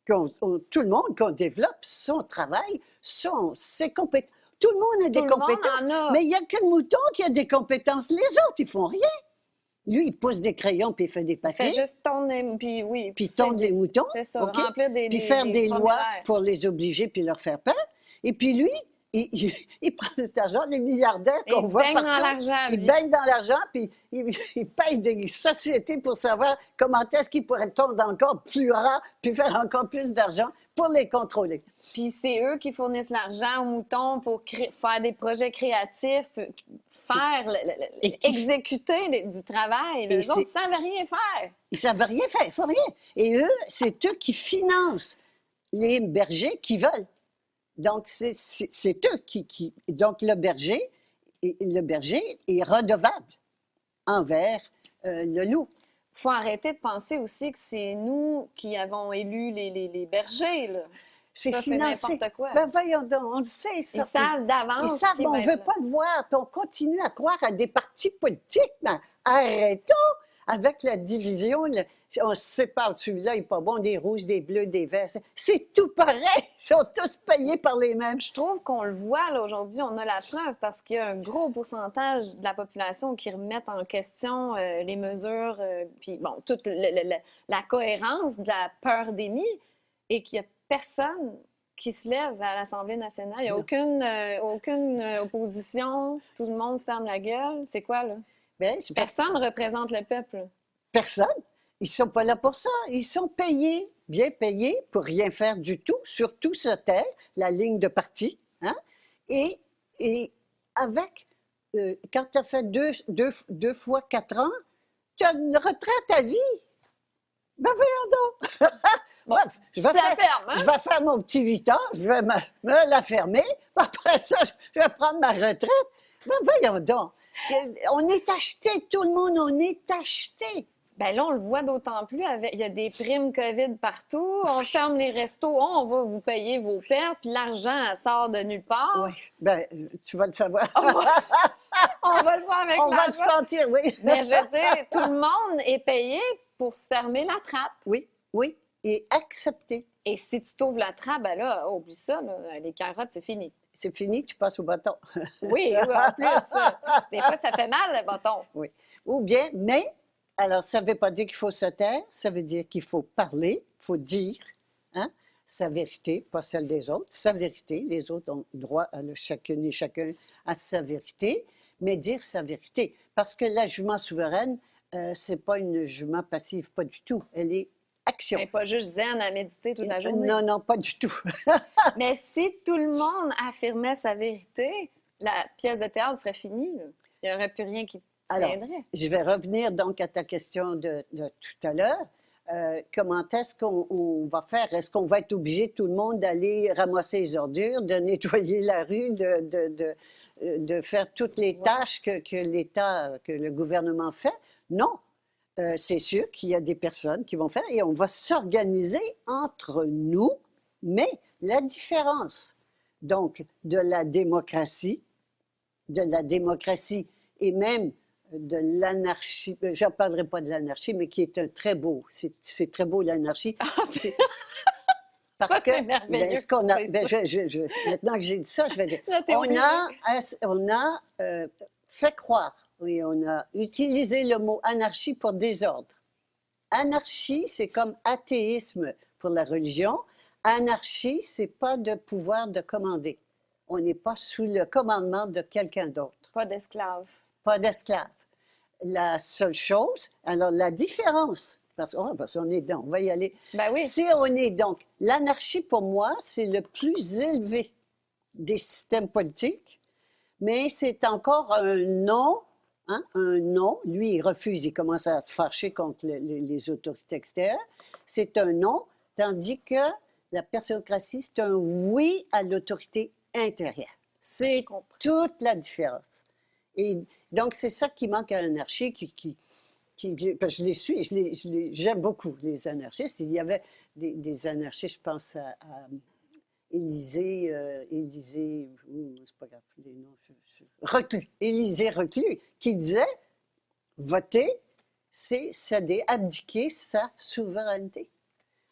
le monde, qu'on développe son travail, ses compétences. Tout le monde a des Tout le monde compétences, en a. mais il n'y a que le mouton qui a des compétences. Les autres, ils font rien. Lui, il pousse des crayons puis il fait des Il papiers. fait juste tourner, puis oui. Puis tondre les moutons. C'est ça, OK? remplir des Puis faire des lois formulaires. pour les obliger puis leur faire peur. Et puis lui, il prend cet argent, les milliardaires Et qu'on il se voit baigne partout. dans l'argent, Il lui. baigne dans l'argent, puis il paye des sociétés pour savoir comment est-ce qu'il pourrait tondre encore plus ras, puis faire encore plus d'argent pour les contrôler. Puis c'est eux qui fournissent l'argent aux moutons pour faire des projets créatifs, exécuter du travail. Les autres ne savent rien faire. Ils ne savent rien faire, ils font rien. Et eux, c'est eux qui financent les bergers qui veulent. Donc, c'est eux qui... Donc, le berger est redevable envers le loup. Il faut arrêter de penser aussi que c'est nous qui avons élu les bergers. Là. C'est Ça, c'est financé. n'importe quoi. Ben voyons donc, on le sait, ça. Ils savent Ils d'avance. savent, qui mais on va ne veut être là. pas le voir. Puis on continue à croire à des partis politiques. Ben, arrêtons avec la division. On se sépare. Celui-là n'est pas bon, des rouges, des bleus, des verts. C'est tout pareil. Ils sont tous payés par les mêmes. Je trouve qu'on le voit là aujourd'hui, on a la preuve parce qu'il y a un gros pourcentage de la population qui remettent en question les mesures, puis bon, toute la cohérence de la pandémie et qu'il n'y a personne qui se lève à l'Assemblée nationale. Il n'y a Non. aucune opposition, tout le monde se ferme la gueule. C'est quoi là? Ben, Personne ne représente le peuple. personne. Ils ne sont pas là pour ça. Ils sont payés, bien payés, pour rien faire du tout, surtout se taire, la ligne de parti. Hein? Et avec, quand tu as fait deux fois 4 ans, tu as une retraite à vie. Ben voyons donc. Bon, Ouais, tu la fermes, hein? je vais faire mon petit 8 ans, je vais me la fermer. Après ça, je vais prendre ma retraite. Ben voyons donc. On est acheté, tout le monde, on est acheté. Ben là, on le voit d'autant plus. Il y a des primes COVID partout. On ferme les restos. On va vous payer vos pertes. Puis l'argent, elle sort de nulle part. Oui, ben, tu vas le savoir. On va le voir avec On va le l'argent. sentir, oui. Mais je veux dire, tout le monde est payé pour se fermer la trappe. Oui, oui, et accepter. Et si tu t'ouvres la trappe, ben là, oublie ça, là, les carottes, c'est fini. C'est fini, tu passes au bâton. Oui, oui, en plus. Des fois, ça fait mal, le bâton. Oui. Ou bien, mais, alors, ça ne veut pas dire qu'il faut se taire, ça veut dire qu'il faut parler, il faut dire hein, sa vérité, pas celle des autres, sa vérité. Les autres ont droit, chacune et chacun, à sa vérité, mais dire sa vérité. Parce que la jument souveraine, ce n'est pas une jument passive, pas du tout. Elle est action. Mais pas juste zen à méditer toute la journée. Non, non, pas du tout. Mais si tout le monde affirmait sa vérité, la pièce de théâtre serait finie. Là. Il n'y aurait plus rien qui tiendrait. Je vais revenir donc à ta question de tout à l'heure. Comment est-ce qu'on va faire? Est-ce qu'on va être obligé, tout le monde, d'aller ramasser les ordures, de nettoyer la rue, de faire toutes les tâches que l'État, que le gouvernement fait? Non. C'est sûr qu'il y a des personnes qui vont faire et on va s'organiser entre nous, mais la différence, donc, de la démocratie et même de l'anarchie, je n'en parlerai pas de l'anarchie, mais qui est un très beau, c'est très beau l'anarchie. Parce Ça, que, c'est merveilleux ben, ce qu'on a, que tu ben, dises maintenant que j'ai dit ça, je vais dire, Là, t'es obligé. on a fait croire, oui, on a utilisé le mot anarchie pour désordre. Anarchie, c'est comme athéisme pour la religion. Anarchie, c'est pas de pouvoir de commander. On n'est pas sous le commandement de quelqu'un d'autre. Pas d'esclaves. Pas d'esclaves. La seule chose, alors la différence, parce qu'on est donc, on va y aller. Ben oui. Si on est donc, l'anarchie pour moi, c'est le plus élevé des systèmes politiques, mais c'est encore un non, hein, un non. Lui, il refuse, il commence à se fâcher contre les autorités extérieures. C'est un non, tandis que la personocratie, c'est un oui à l'autorité intérieure. C'est toute la différence. Et donc, c'est ça qui manque à l'anarchie, parce que je les suis, j'aime beaucoup les anarchistes. Il y avait des anarchistes, je pense à Élisée, c'est pas grave, les noms, Reclus, Élisée Reclus, qui disait, voter, c'est céder, abdiquer sa souveraineté.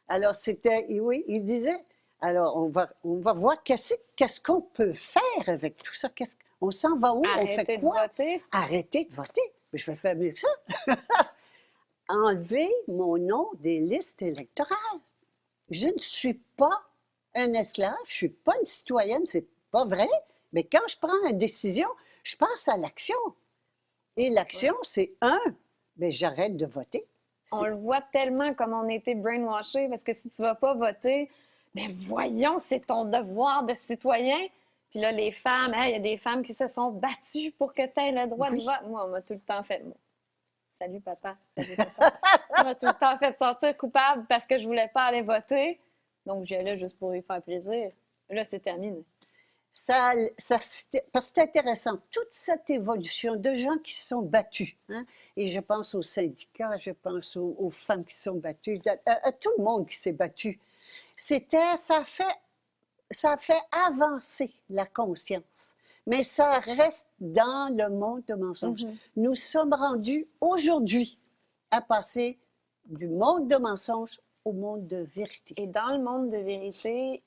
Alors, c'était, oui, il disait, alors on va voir qu'est-ce qu'on peut faire avec tout ça. On s'en va où? On fait quoi? Arrêtez de voter. Mais je vais faire mieux que ça. Enlever mon nom des listes électorales. Je ne suis pas un esclave, je ne suis pas une citoyenne, c'est pas vrai. Mais quand je prends une décision, je passe à l'action. Et l'action, c'est mais j'arrête de voter. On le voit tellement comme on a été brainwashé, parce que si tu ne vas pas voter, mais voyons, c'est ton devoir de citoyen. Puis là, les femmes, il y a des femmes qui se sont battues pour que tu aies le droit de vote. Moi, on m'a tout le temps fait... Salut, papa. Salut, papa. On m'a tout le temps fait sentir coupable parce que je voulais pas aller voter. Donc, j'y allais juste pour lui faire plaisir. Là, c'est terminé. Parce que c'est intéressant, toute cette évolution de gens qui se sont battus, hein, et je pense aux syndicats, je pense aux femmes qui se sont battues, à tout le monde qui s'est battu, ça a fait ça fait avancer la conscience, mais ça reste dans le monde de mensonges. Mhm. Nous sommes rendus aujourd'hui à passer du monde de mensonges au monde de vérité. Et dans le monde de vérité,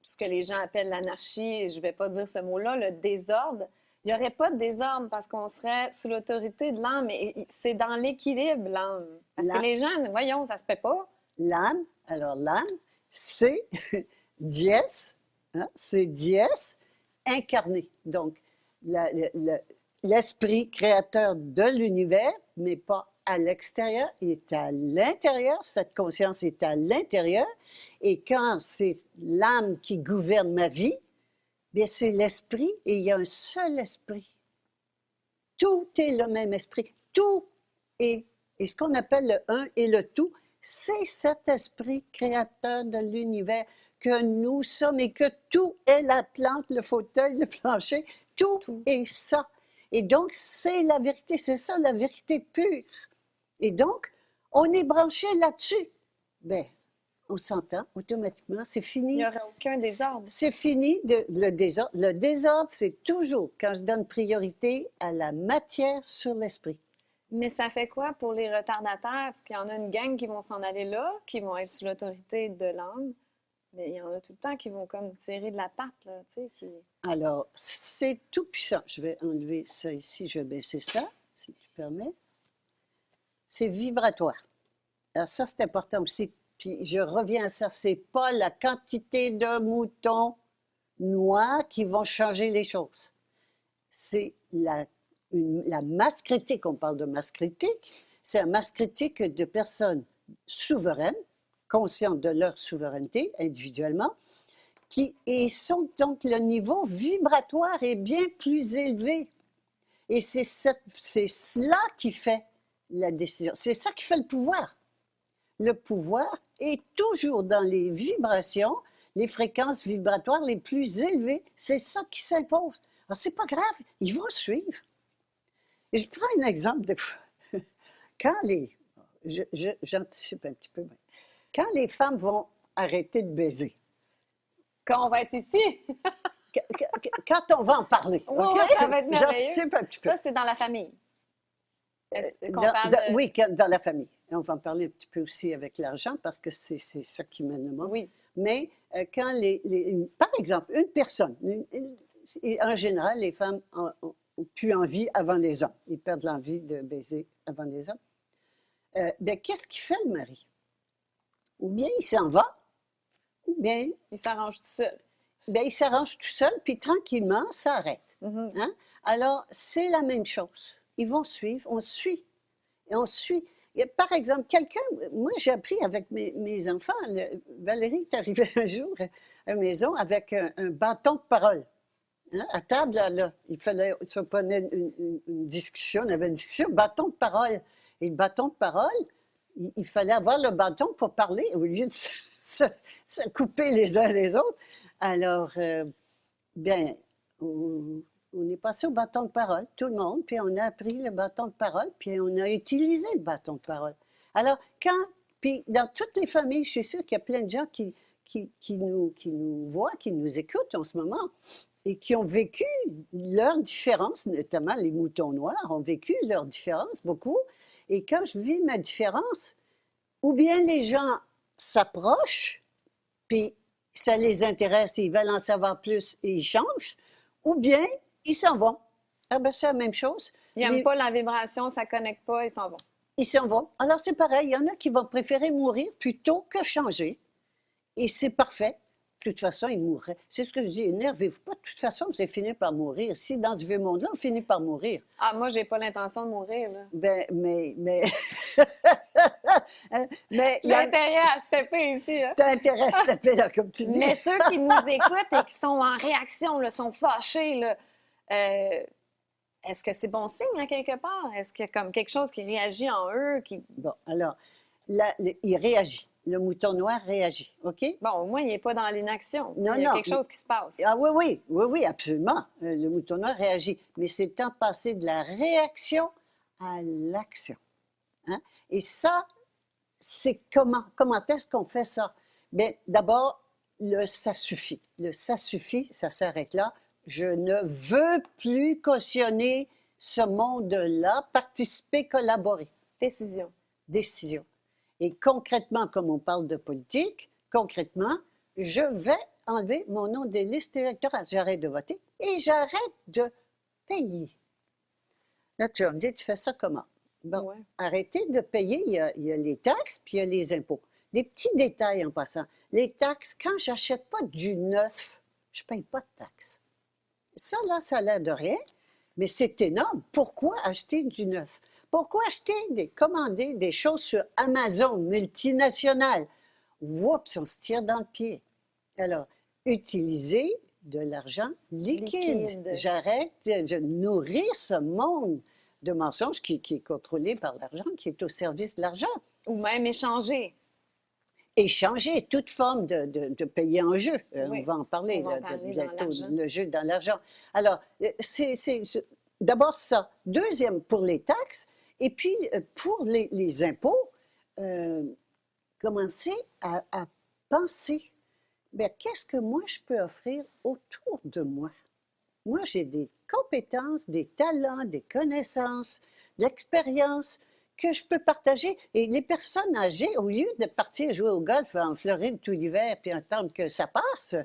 ce que les gens appellent l'anarchie, et je ne vais pas dire ce mot-là, le désordre, il n'y aurait pas de désordre parce qu'on serait sous l'autorité de l'âme. Et c'est dans l'équilibre, l'âme. Parce que La- les gens, voyons, ça se fait pas. L'âme, alors l'âme, c'est dies, hein, c'est dies incarné. Donc, l'esprit créateur de l'univers, mais pas à l'extérieur, il est à l'intérieur, cette conscience est à l'intérieur, et quand c'est l'âme qui gouverne ma vie, bien c'est l'esprit, et il y a un seul esprit. Tout est le même esprit. Tout est, et ce qu'on appelle le un et le tout, c'est cet esprit créateur de l'univers que nous sommes et que tout est la plante, le fauteuil, le plancher, tout est ça. Et donc, c'est la vérité, c'est ça la vérité pure. Et donc, on est branché là-dessus. Bien, on s'entend automatiquement, c'est Il fini. n'y aurait aucun désordre. C'est fini le désordre. Le désordre, c'est toujours quand je donne priorité à la matière sur l'esprit. Mais ça fait quoi pour les retardataires? Parce qu'il y en a une gang qui vont s'en aller là, qui vont être sous l'autorité de l'âme. Mais il y en a tout le temps qui vont comme tirer de la patte, là, tu sais, qui... Alors, c'est tout puissant. Je vais enlever ça ici, je vais baisser ça, si tu permets. C'est vibratoire. Alors ça, c'est important aussi. Puis je reviens à ça, c'est pas la quantité de moutons noirs qui vont changer les choses. C'est la masse critique. On parle de masse critique. C'est une masse critique de personnes souveraines, conscientes de leur souveraineté individuellement, et sont donc le niveau vibratoire est bien plus élevé. Et c'est cela qui fait la décision. C'est ça qui fait le pouvoir. Le pouvoir est toujours dans les vibrations, les fréquences vibratoires les plus élevées. C'est ça qui s'impose. Alors, c'est pas grave, ils vont suivre. Et je prends un exemple de fois. Quand j'anticipe un petit peu, quand les femmes vont arrêter de baiser, Quand on va être ici, quand on va en parler, oui, OK? oui, ça va être merveilleux. J'anticipe un petit peu. Ça, c'est dans la famille. Qu'on Dans- parle dans- Oui, dans la famille. Et on va en parler un petit peu aussi avec l'argent parce que c'est ça qui mène le monde. Oui. Mais quand par exemple, une personne, et en général, les femmes ont plus envie avant les hommes. Ils perdent l'envie de baiser avant les hommes. Bien, qu'est-ce qu'il fait le mari? Ou bien il s'en va, ou bien Il s'arrange tout seul. bien, il s'arrange tout seul, puis tranquillement, ça arrête. Mhm. Hein? Alors, c'est la même chose. Ils vont suivre, on suit. Et on suit. Par exemple, moi j'ai appris avec mes enfants, Valérie est arrivée un jour à la maison avec un bâton de parole. Hein? À table, là, il fallait, ça prenait une discussion, on avait une discussion, bâton de parole. Et le bâton de parole, il fallait avoir le bâton pour parler au lieu de se couper les uns les autres. Alors, bien, on est passé au bâton de parole, tout le monde, puis on a appris le bâton de parole, puis on a utilisé le bâton de parole. Alors, puis dans toutes les familles, je suis sûre qu'il y a plein de gens qui nous voient, qui nous écoutent en ce moment, et qui ont vécu leurs différences, notamment les moutons noirs ont vécu leurs différences beaucoup. Et quand je vis ma différence, ou bien les gens s'approchent, puis ça les intéresse, ils veulent en savoir plus et ils changent, ou bien ils s'en vont. Ah ben c'est la même chose. Ils n'aiment pas la vibration, ça ne connecte pas, ils s'en vont. Ils s'en vont. Alors c'est pareil, il y en a qui vont préférer mourir plutôt que changer. Et c'est parfait. De toute façon, ils mourraient. C'est ce que je dis, énervez-vous pas. De toute façon, vous allez finir par mourir. Si dans ce vieux monde-là, on finit par mourir. Ah, moi, j'ai pas l'intention de mourir, là. Ben, mais... mais J'ai intérêt à stepper ici, là. t'as intérêt à se taper là, comme tu dis. Mais ceux qui nous écoutent et qui sont en réaction, là, sont fâchés, là, est-ce que c'est bon signe, hein, quelque part? Est-ce qu'il y a comme quelque chose qui réagit en eux? Bon, alors, là, il réagit. Le mouton noir réagit, OK? Bon, au moins, il n'est pas dans l'inaction. Non, Il y a non. quelque chose qui se passe. Ah oui, absolument. Le mouton noir réagit. Mais c'est le temps de passer de la réaction à l'action. Hein? Et ça, c'est comment? Comment est-ce qu'on fait ça? Bien, d'abord, ça suffit. Le ça suffit, ça s'arrête là. Je ne veux plus cautionner ce monde-là, participer, collaborer. Décision. Décision. Et concrètement, comme on parle de politique, concrètement, je vais enlever mon nom des listes électorales. J'arrête de voter et j'arrête de payer. Là, tu vas me dire, tu fais ça comment? Bon, Ouais. arrêtez de payer, il y a les taxes, puis il y a les impôts. Des petits détails en passant. Les taxes, quand j'achète pas du neuf, je paye pas de taxes. Ça, là, ça a l'air de rien, mais c'est énorme. Pourquoi acheter du neuf? Pourquoi commander des choses sur Amazon, multinationales? Oups, on se tire dans le pied. Alors, utilisez de l'argent liquide. Liquide. J'arrête de nourrir ce monde de mensonges qui est contrôlé par l'argent, qui est au service de l'argent. Ou même échanger. Échanger toute forme de payer en jeu. Oui, On va en parler, on va en là, parler dans bientôt, l'argent. le jeu dans l'argent. Alors, c'est d'abord ça. Deuxième, pour les taxes. Et puis, pour les impôts, commencer à penser, bien, qu'est-ce que moi, je peux offrir autour de moi? Moi, j'ai des compétences, des talents, des connaissances, de l'expérience que je peux partager. Et les personnes âgées, au lieu de partir jouer au golf en Floride tout l'hiver puis attendre que ça passe,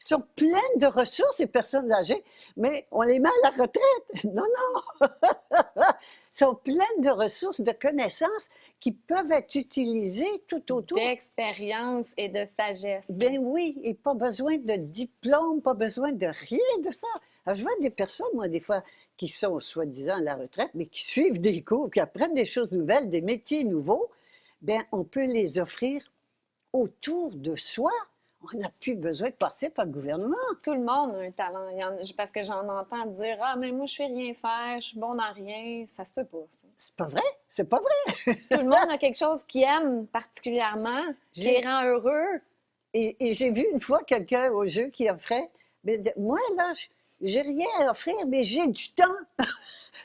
sont pleines de ressources, ces personnes âgées, mais on les met à la retraite. Non, non! Sont pleines de ressources, de connaissances qui peuvent être utilisées tout autour. D'expérience et de sagesse. Ben oui, et pas besoin de diplôme, pas besoin de rien de ça. Alors, je vois des personnes, moi, des fois, qui sont soi-disant à la retraite, mais qui suivent des cours, qui apprennent des choses nouvelles, des métiers nouveaux. Bien, on peut les offrir autour de soi. On n'a plus besoin de passer par le gouvernement. Tout le monde a un talent. Parce que j'en entends dire « Ah, mais moi, je fais rien faire, je suis bon dans rien. » Ça se peut pas, ça. C'est pas vrai, c'est pas vrai. Tout le monde a quelque chose qu'il aime particulièrement, qui J'ai- les rend heureux. Et j'ai vu une fois quelqu'un au jeu qui offrait, ben, moi, là, j'ai rien à offrir, mais j'ai du temps.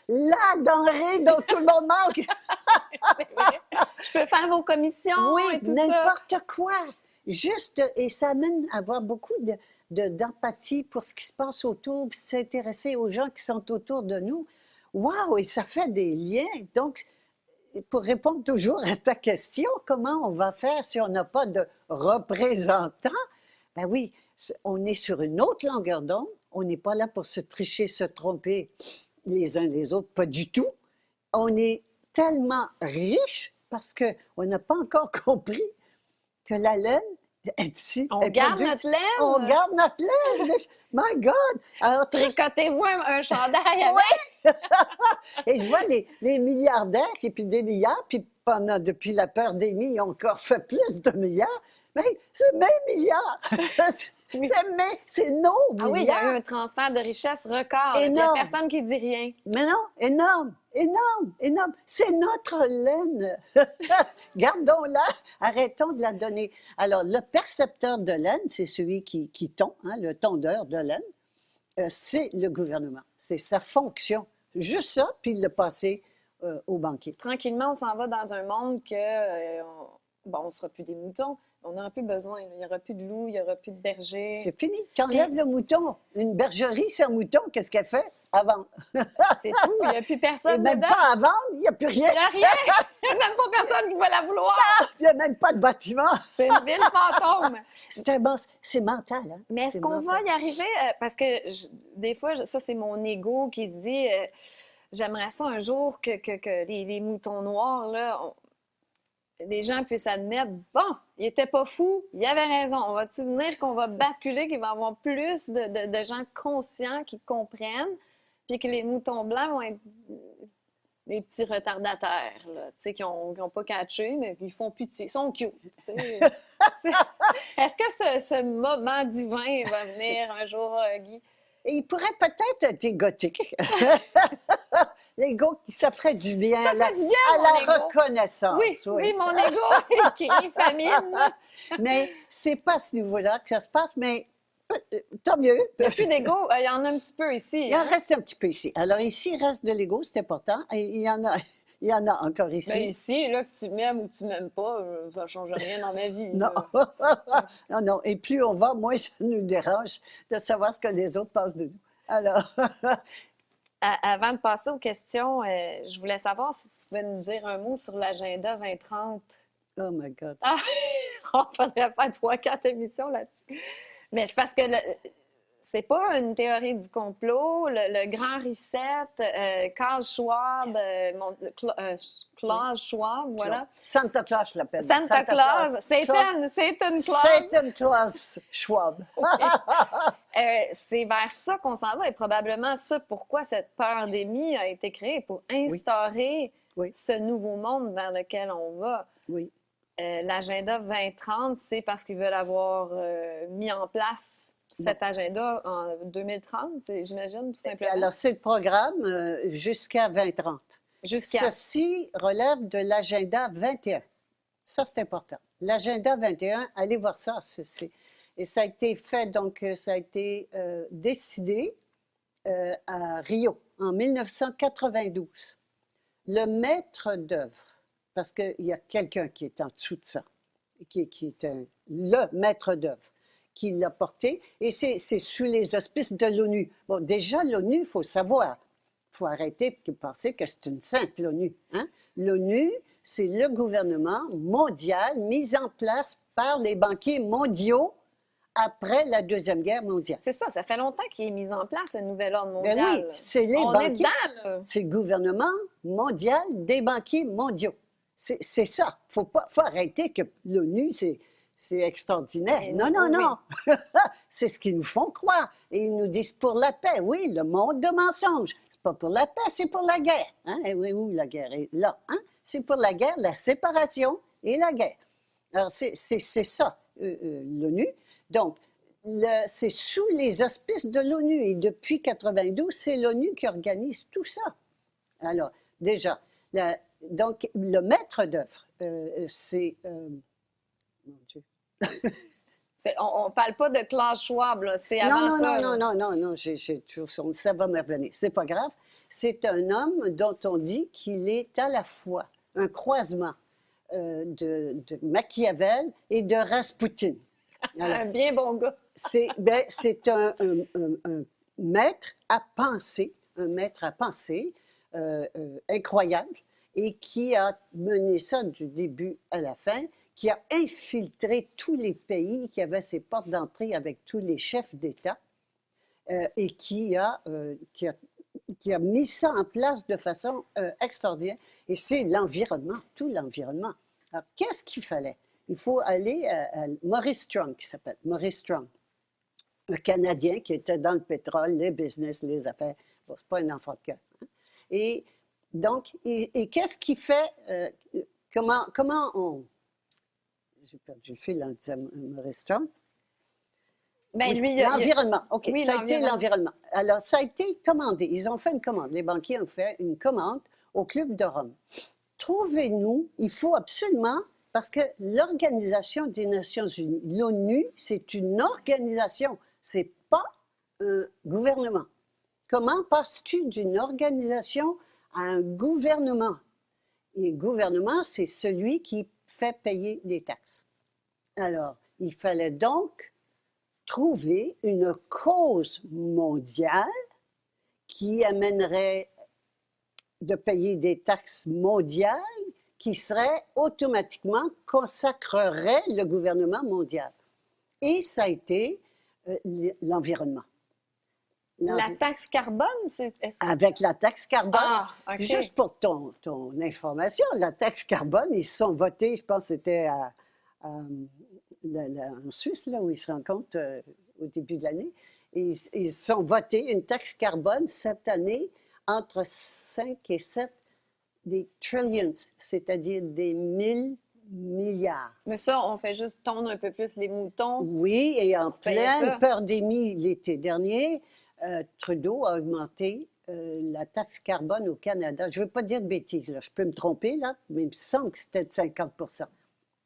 La denrée dont tout le monde manque. C'est vrai. Je peux faire vos commissions Oui, et tout ça. n'importe quoi. Juste, et ça amène à avoir beaucoup d'empathie pour ce qui se passe autour, puis s'intéresser aux gens qui sont autour de nous. Waouh, et ça fait des liens. Donc, pour répondre toujours à ta question, comment on va faire si on n'a pas de représentants? Ben oui, on est sur une autre longueur d'onde. On n'est pas là pour se tricher, se tromper les uns les autres, pas du tout. On est tellement riche parce qu'on n'a pas encore compris que la laine est ici. On est garde produite. notre laine. On garde notre laine. My God! Alors, Tricotez-vous un chandail avec. et je vois les milliardaires qui, puis des milliards, puis depuis la pandémie, ils ont encore fait plus de milliards. Mais c'est mes milliards! Oui. C'est nos Ah oui, il y a eu milliards! un transfert de richesse record. Il n'y Énorme. a personne qui dit rien. Mais non, énorme, énorme, énorme. C'est notre laine. Gardons-la, arrêtons de la donner. Alors, le percepteur de laine, c'est celui qui tond, hein, le tondeur de laine, c'est le gouvernement. C'est sa fonction. Juste ça, puis le passer au banquier. Tranquillement, on s'en va dans un monde que on ne sera plus des moutons. On n'aura plus besoin. Il n'y aura plus de loups, il n'y aura plus de bergers. C'est fini. T'enlèves le mouton. Une bergerie sans mouton, qu'est-ce qu'elle fait? À vendre. C'est tout. Il n'y a plus Et personne même dedans. pas à vendre, il n'y a plus rien. Il n'y a rien. Il n'y a même pas personne qui va la vouloir. Il n'y a même pas de bâtiment. C'est une ville fantôme. C'est mental. Hein? Mais est-ce C'est qu'on va mental. y arriver? Parce que des fois, ça, c'est mon ego qui se dit j'aimerais ça un jour que les moutons noirs, là, les gens puissent admettre bon, il était pas fou, il avait raison. On va-tu venir qu'on va basculer, qu'il va y avoir plus de gens conscients qui comprennent, puis que les moutons blancs vont être les petits retardataires, là, tu sais, qui n'ont pas catché, mais ils font pitié, ils sont cute. Tu sais. Est-ce que ce moment divin va venir un jour, Guy? Et il pourrait peut-être être égotique. L'ego, ça ferait du bien Ça à la, fait du bien, à mon la ego. reconnaissance. Oui, mon ego qui famine. Mais c'est pas à ce niveau-là que ça se passe, mais tant mieux. Il n'y a plus d'ego, il y en a un petit peu ici. Il en hein. reste un petit peu ici. Alors ici, il reste de l'ego, c'est important. Et il y en a Il y en a encore Mais ici. ici, là, que tu m'aimes ou que tu m'aimes pas, ça ne change rien dans ma vie. Non. là. Non, non. Et plus on va, moins ça nous dérange de savoir ce que les autres pensent de nous. Alors, Avant de passer aux questions, je voulais savoir si tu pouvais nous dire un mot sur l'agenda 2030. oh my God. Ah, on pourrait faire 3-4 émissions là-dessus. Mais c'est parce que c'est pas une théorie du complot. Le grand reset, Klaus Schwab, Klaus Schwab, voilà. Santa Claus, je l'appelle. Santa Claus, Satan Claus. Satan Claus Schwab. C'est vers ça qu'on s'en va et probablement ça pourquoi cette pandémie a été créée, pour instaurer Oui. ce nouveau monde vers lequel on va. Oui. L'agenda 2030, c'est parce qu'ils veulent avoir mis en place cet agenda en 2030, j'imagine, tout simplement. Alors, c'est le programme jusqu'à 2030. Jusqu'à... Ceci relève de l'agenda 21. Ça, c'est important. L'agenda 21, allez voir ça. Et ça a été fait, donc, ça a été décidé à Rio en 1992. Le maître d'œuvre, parce qu'il y a quelqu'un qui est en dessous de ça, qui est le maître d'œuvre, qui l'a porté, et c'est sous les auspices de l'ONU. Bon, déjà, l'ONU, il faut savoir, il faut arrêter de penser que c'est une sainte, l'ONU. Hein? L'ONU, c'est le gouvernement mondial mis en place par les banquiers mondiaux après la Deuxième Guerre mondiale. C'est ça fait longtemps qu'il est mis en place, un nouvel ordre mondial. Ben oui, c'est les On banquiers. est dedans, là. C'est le gouvernement mondial des banquiers mondiaux. C'est ça. Faut arrêter que l'ONU, c'est extraordinaire. Et Non, non, non, non. C'est ce qu'ils nous font croire. Et ils nous disent pour la paix. Oui, le monde de mensonges. C'est pas pour la paix, c'est pour la guerre. Hein? Et oui, où la guerre est là. Hein? C'est pour la guerre, la séparation et la guerre. Alors, c'est ça, l'ONU. Donc, c'est sous les auspices de l'ONU. Et depuis 92, c'est l'ONU qui organise tout ça. Alors, déjà, donc, le maître d'œuvre, c'est... mon Dieu. On parle pas de Klaus Schwab, là. C'est Non, avant non, ça. non, là. non, non, non, non, j'ai toujours ça va me revenir. C'est pas grave. C'est un homme dont on dit qu'il est à la fois un croisement de Machiavel et de Raspoutine. Alors, Un bien bon gars. c'est un maître à penser, incroyable, et qui a mené ça du début à la fin, qui a infiltré tous les pays, qui avait ses portes d'entrée avec tous les chefs d'État, et qui a mis ça en place de façon extraordinaire. Et c'est l'environnement, tout l'environnement. Alors, qu'est-ce qu'il fallait? Il faut aller à Maurice Strong, qui s'appelle Maurice Strong, un Canadien qui était dans le pétrole, les business, les affaires. Bon, c'est pas un enfant de cœur. Hein? Et donc, et qu'est-ce qui fait, comment on... J'ai perdu le fil en disant Maurice Strong. Ben, Oui, lui, l'environnement, OK, Oui, ça a été l'environnement. l'environnement. Alors, ça a été commandé. Ils ont fait une commande. Les banquiers ont fait une commande au Club de Rome. Trouvez-nous, il faut absolument, parce que l'Organisation des Nations Unies, l'ONU, c'est une organisation, c'est pas un gouvernement. Comment passes-tu d'une organisation à un gouvernement? Et le gouvernement, c'est celui qui fait payer les taxes. Alors, il fallait donc trouver une cause mondiale qui amènerait de payer des taxes mondiales qui seraient automatiquement consacrerait le gouvernement mondial. Et ça a été l'environnement. La taxe carbone, Avec la taxe carbone, Ah, OK. juste pour ton information, la taxe carbone, ils se sont votés, je pense que c'était en Suisse, là, où ils se rencontrent au début de l'année. Ils se sont votés une taxe carbone cette année entre 5 et 7 des trillions, c'est-à-dire des 1000 milliards. Mais ça, on fait juste tondre un peu plus les moutons. Oui, et en payer ça. pleine pandémie l'été dernier, Trudeau a augmenté la taxe carbone au Canada. Je ne veux pas dire de bêtises, là, je peux me tromper, là, mais il me semble que c'était de 50 %.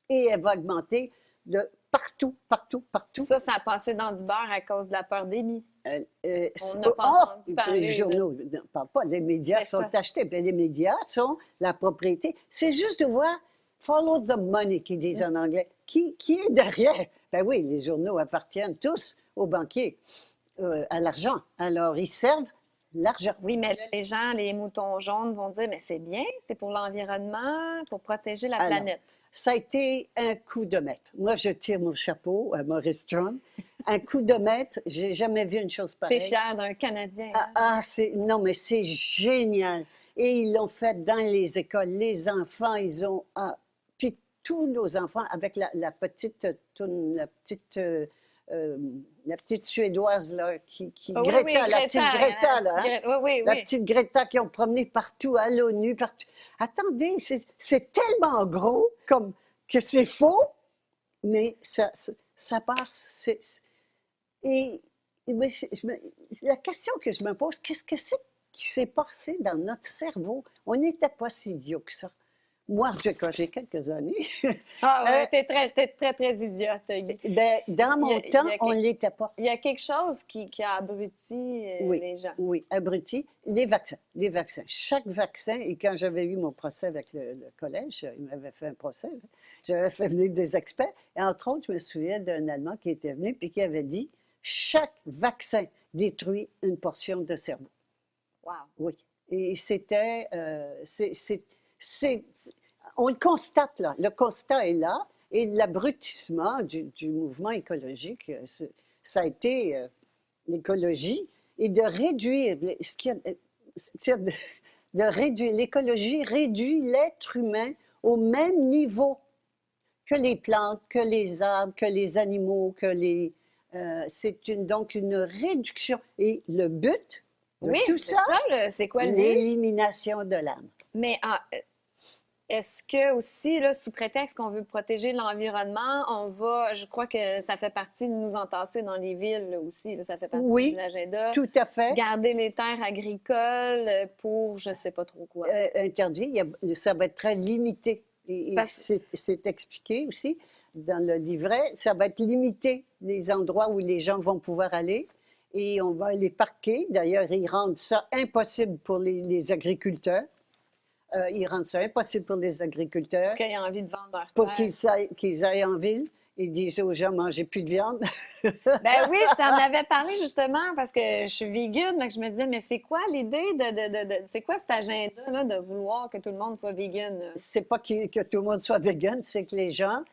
Et elle va augmenter de partout, partout, partout. Ça a passé dans du beurre à cause de la pandémie. On n'a Oh, pas entendu parler. les journaux, ne parlent pas, les médias C'est sont ça. achetés, mais les médias sont la propriété. C'est juste de voir follow the money, qu'ils disent en anglais. Qui est derrière? Ben oui, les journaux appartiennent tous aux banquiers, à l'argent. Alors, ils servent l'argent. Oui, mais là, les gens, les moutons jaunes vont dire, mais c'est bien, c'est pour l'environnement, pour protéger la Alors, planète. Ça a été un coup de maître. Moi, je tire mon chapeau à Maurice Strong. Un coup de maître, j'ai jamais vu une chose T'es pareille. fier d'un Canadien. Hein? Non, mais c'est génial. Et ils l'ont fait dans les écoles. Les enfants, ils ont... puis tous nos enfants, avec la petite Suédoise, là, Oh, oui, Greta, oui, la petite Greta, hein, là, hein? Oui, oui, La oui. petite Greta qui ont promené partout, à l'ONU, partout. Attendez, c'est tellement gros comme que c'est faux, mais ça passe. Et la question que je me pose, qu'est-ce que c'est qui s'est passé dans notre cerveau? On n'était pas si idiots que ça. Moi, quand j'ai quelques années, Ah ouais, t'es très, très idiote, Guy. ben, dans Il y mon a- il y temps, a on ne quelque- l'était pas. Il y a quelque chose qui a abruti Oui, les gens. oui, abruti. Les vaccins, les vaccins. Chaque vaccin, et quand j'avais eu mon procès avec le collège, il m'avait fait un procès, j'avais fait venir des experts, et entre autres, je me souviens d'un Allemand qui était venu et qui avait dit, chaque vaccin détruit une portion de cerveau. Wow. Oui. Et c'était, on le constate là, le constat est là, et l'abrutissement du mouvement écologique, ça a été l'écologie, et de réduire, de réduire, l'écologie réduit l'être humain au même niveau que les plantes, que les arbres, que les animaux, c'est donc une réduction. Et le but de Oui, tout c'est ça, ça, c'est quoi le but? l'élimination de l'âme. Mais est-ce que aussi, là, sous prétexte qu'on veut protéger l'environnement, je crois que ça fait partie de nous entasser dans les villes là, aussi, là, ça fait partie Oui, de l'agenda. tout à fait. Garder les terres agricoles pour je sais pas trop quoi. Interdit, ça va être très limité. Et Parce- c'est expliqué aussi dans le livret, ça va être limité, les endroits où les gens vont pouvoir aller. Et on va les parquer. D'ailleurs, ils rendent ça impossible pour les agriculteurs. Ils rendent ça impossible pour les agriculteurs Qu'ils aient envie de vendre leur pour terre. qu'ils aillent en ville. Ils disent aux gens, mangez plus de viande. Ben oui, je t'en avais parlé justement parce que je suis vegan, donc je me disais, mais c'est quoi l'idée c'est quoi cet agenda-là de vouloir que tout le monde soit vegan? C'est pas que tout le monde soit vegan, c'est que les gens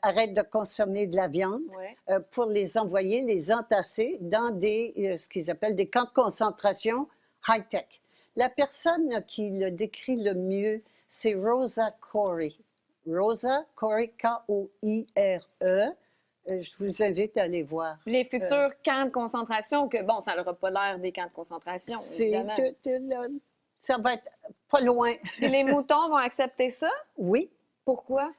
arrêtent de consommer de la viande Ouais. pour les envoyer, les entasser dans ce qu'ils appellent des camps de concentration high-tech. La personne qui le décrit le mieux, c'est Rosa Koire. Rosa Koire, K-O-I-R-E. Je vous invite à aller voir. Les futurs camps de concentration, que bon, ça n'aura pas l'air des camps de concentration, évidemment. Ça va être pas loin. Puis les moutons vont accepter ça? Oui, Pourquoi?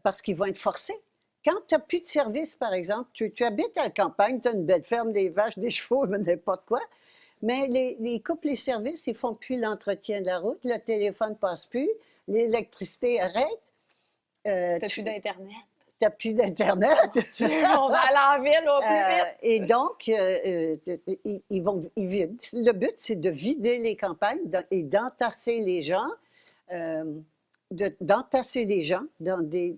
parce qu'ils vont être forcés. Quand tu n'as plus de service, par exemple, tu habites à la campagne, tu as une belle ferme, des vaches, des chevaux, n'importe quoi, mais ils coupent les services, ils ne font plus l'entretien de la route, le téléphone ne passe plus, l'électricité arrête. T'as plus d'Internet. Tu n'as plus d'Internet. On va aller en ville au plus vite. Et donc, ils vident. Le but, c'est de vider les campagnes et d'entasser les gens, dans des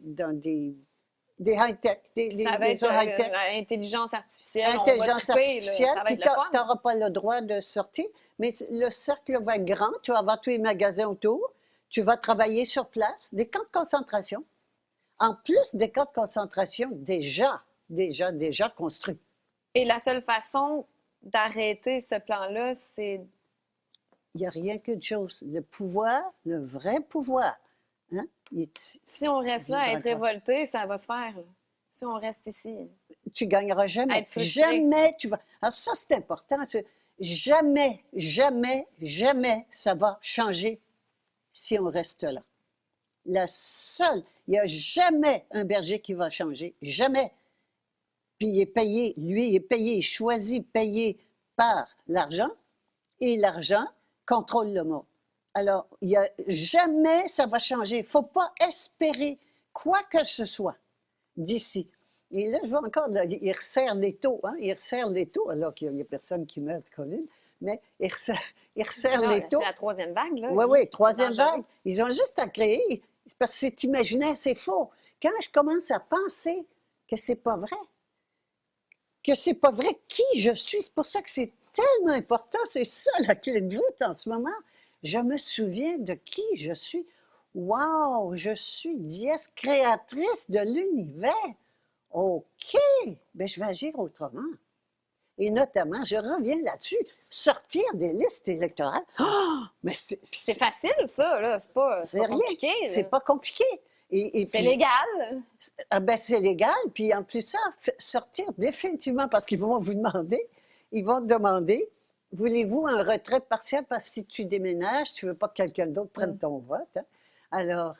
high-tech, Ça va être high-tech. intelligence artificielle. Intelligence on va triper, là. artificielle, Ça va puis être le tu fun. n'auras pas le droit de sortir, mais le cercle va être grand, tu vas avoir tous les magasins autour, tu vas travailler sur place, des camps de concentration, en plus des camps de concentration déjà construits. Et la seule façon d'arrêter ce plan-là, c'est... Il n'y a rien qu'une chose, le pouvoir, le vrai pouvoir, hein, Si on reste là à être Vibratoire. révolté, ça va se faire. Là. Si on reste ici. tu gagneras jamais. Être frustré. Jamais tu vas. Alors ça, c'est important. Jamais, jamais, jamais ça va changer si on reste là. Il n'y a jamais un berger qui va changer. Jamais. Puis il est payé, lui, il est payé, il choisit payé par l'argent, et l'argent contrôle le monde. Alors, il y a jamais ça va changer. Il ne faut pas espérer quoi que ce soit d'ici. Et là, je vois encore, là, il resserre les taux, hein? Il resserre les taux, alors qu'il n'y a personne qui meurt de COVID, mais il resserre Non, les là, taux. c'est la troisième vague, là. Oui, Guy. oui, C'est troisième dangereux. vague. Ils ont juste à créer, c'est parce que c'est imaginaire, c'est faux. Quand je commence à penser que c'est pas vrai, qui je suis, c'est pour ça que c'est tellement important, c'est ça la clé de voûte en ce moment. Je me souviens de qui je suis. Wow, je suis dièse créatrice de l'univers. OK, bien, je vais agir autrement. Et notamment, je reviens là-dessus, sortir des listes électorales. Ah! Mais C'est facile, ça, là. C'est c'est pas rien, compliqué, c'est là. pas compliqué. Et C'est puis, légal. ah ben, c'est légal, puis en plus ça, sortir définitivement, parce qu'ils vont vous demander, ils vont te demander, voulez-vous un retrait partiel parce que si tu déménages, tu veux pas que quelqu'un d'autre prenne Mm. ton vote, hein? Alors,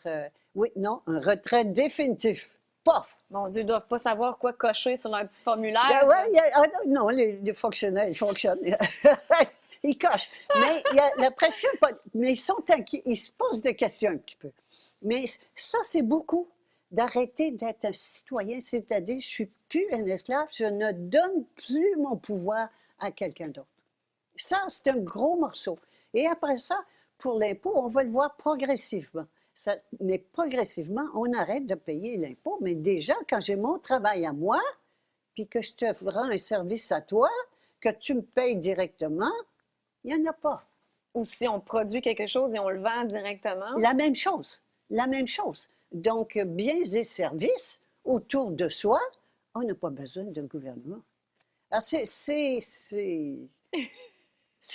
oui, non, un retrait définitif. Pof! Mon Dieu, ils doivent pas savoir quoi cocher sur leur petit Ben formulaire. ouais, ah non, les fonctionnaires, ils fonctionnent. Ils cochent. Mais il y a la pression, mais ils sont inquiets, ils se posent des questions un petit peu. Mais ça, c'est beaucoup d'arrêter d'être un citoyen, c'est-à-dire, je suis plus un esclave, je ne donne plus mon pouvoir à quelqu'un d'autre. Ça, c'est un gros morceau. Et après ça, pour l'impôt, on va le voir progressivement. Mais progressivement, on arrête de payer l'impôt. Mais déjà, quand j'ai mon travail à moi, puis que je te rends un service à toi, que tu me payes directement, il n'y en a pas. Ou si on produit quelque chose et on le vend directement. La même chose, la même chose. Donc, biens et services autour de soi, on n'a pas besoin de gouvernement. Alors, c'est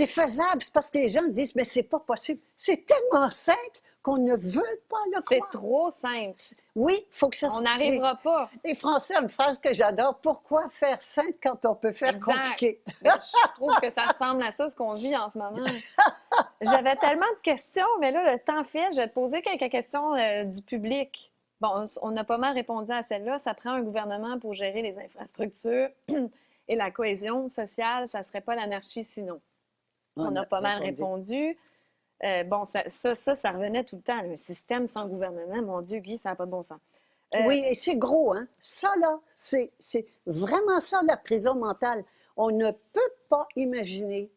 faisable, c'est parce que les gens disent, mais c'est pas possible. C'est tellement simple qu'on ne veut pas le C'est croire. trop simple. Oui, il faut que ça On n'arrivera pas. Les Français ont une phrase que j'adore. Pourquoi faire simple quand on peut faire Exact. compliqué? Mais je trouve que ça ressemble à ça, ce qu'on vit en ce moment. J'avais tellement de questions, mais là, le temps file. Je vais te poser quelques questions du public. Bon, on a pas mal répondu à celle-là. Ça prend un gouvernement pour gérer les infrastructures et la cohésion sociale. Ça serait pas l'anarchie sinon. On a pas mal répondu. Bon, ça revenait tout le temps. Un système sans gouvernement, mon Dieu, Guy, ça n'a pas de bon sens. Oui, et c'est gros, hein? Ça, là, c'est vraiment ça, la prison mentale. On ne peut pas imaginer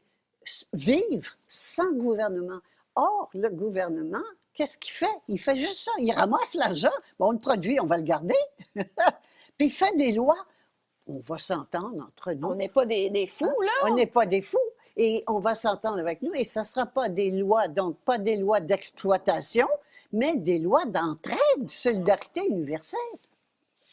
vivre sans gouvernement. Or, le gouvernement, qu'est-ce qu'il fait? Il fait juste ça. Il ramasse l'argent. Bon, on le produit, on va le garder. Puis il fait des lois. On va s'entendre entre nous. On n'est pas des fous, là. On n'est pas des fous. Et on va s'entendre avec nous. Et ça ne sera pas des lois, donc pas des lois d'exploitation, mais des lois d'entraide, solidarité universelle.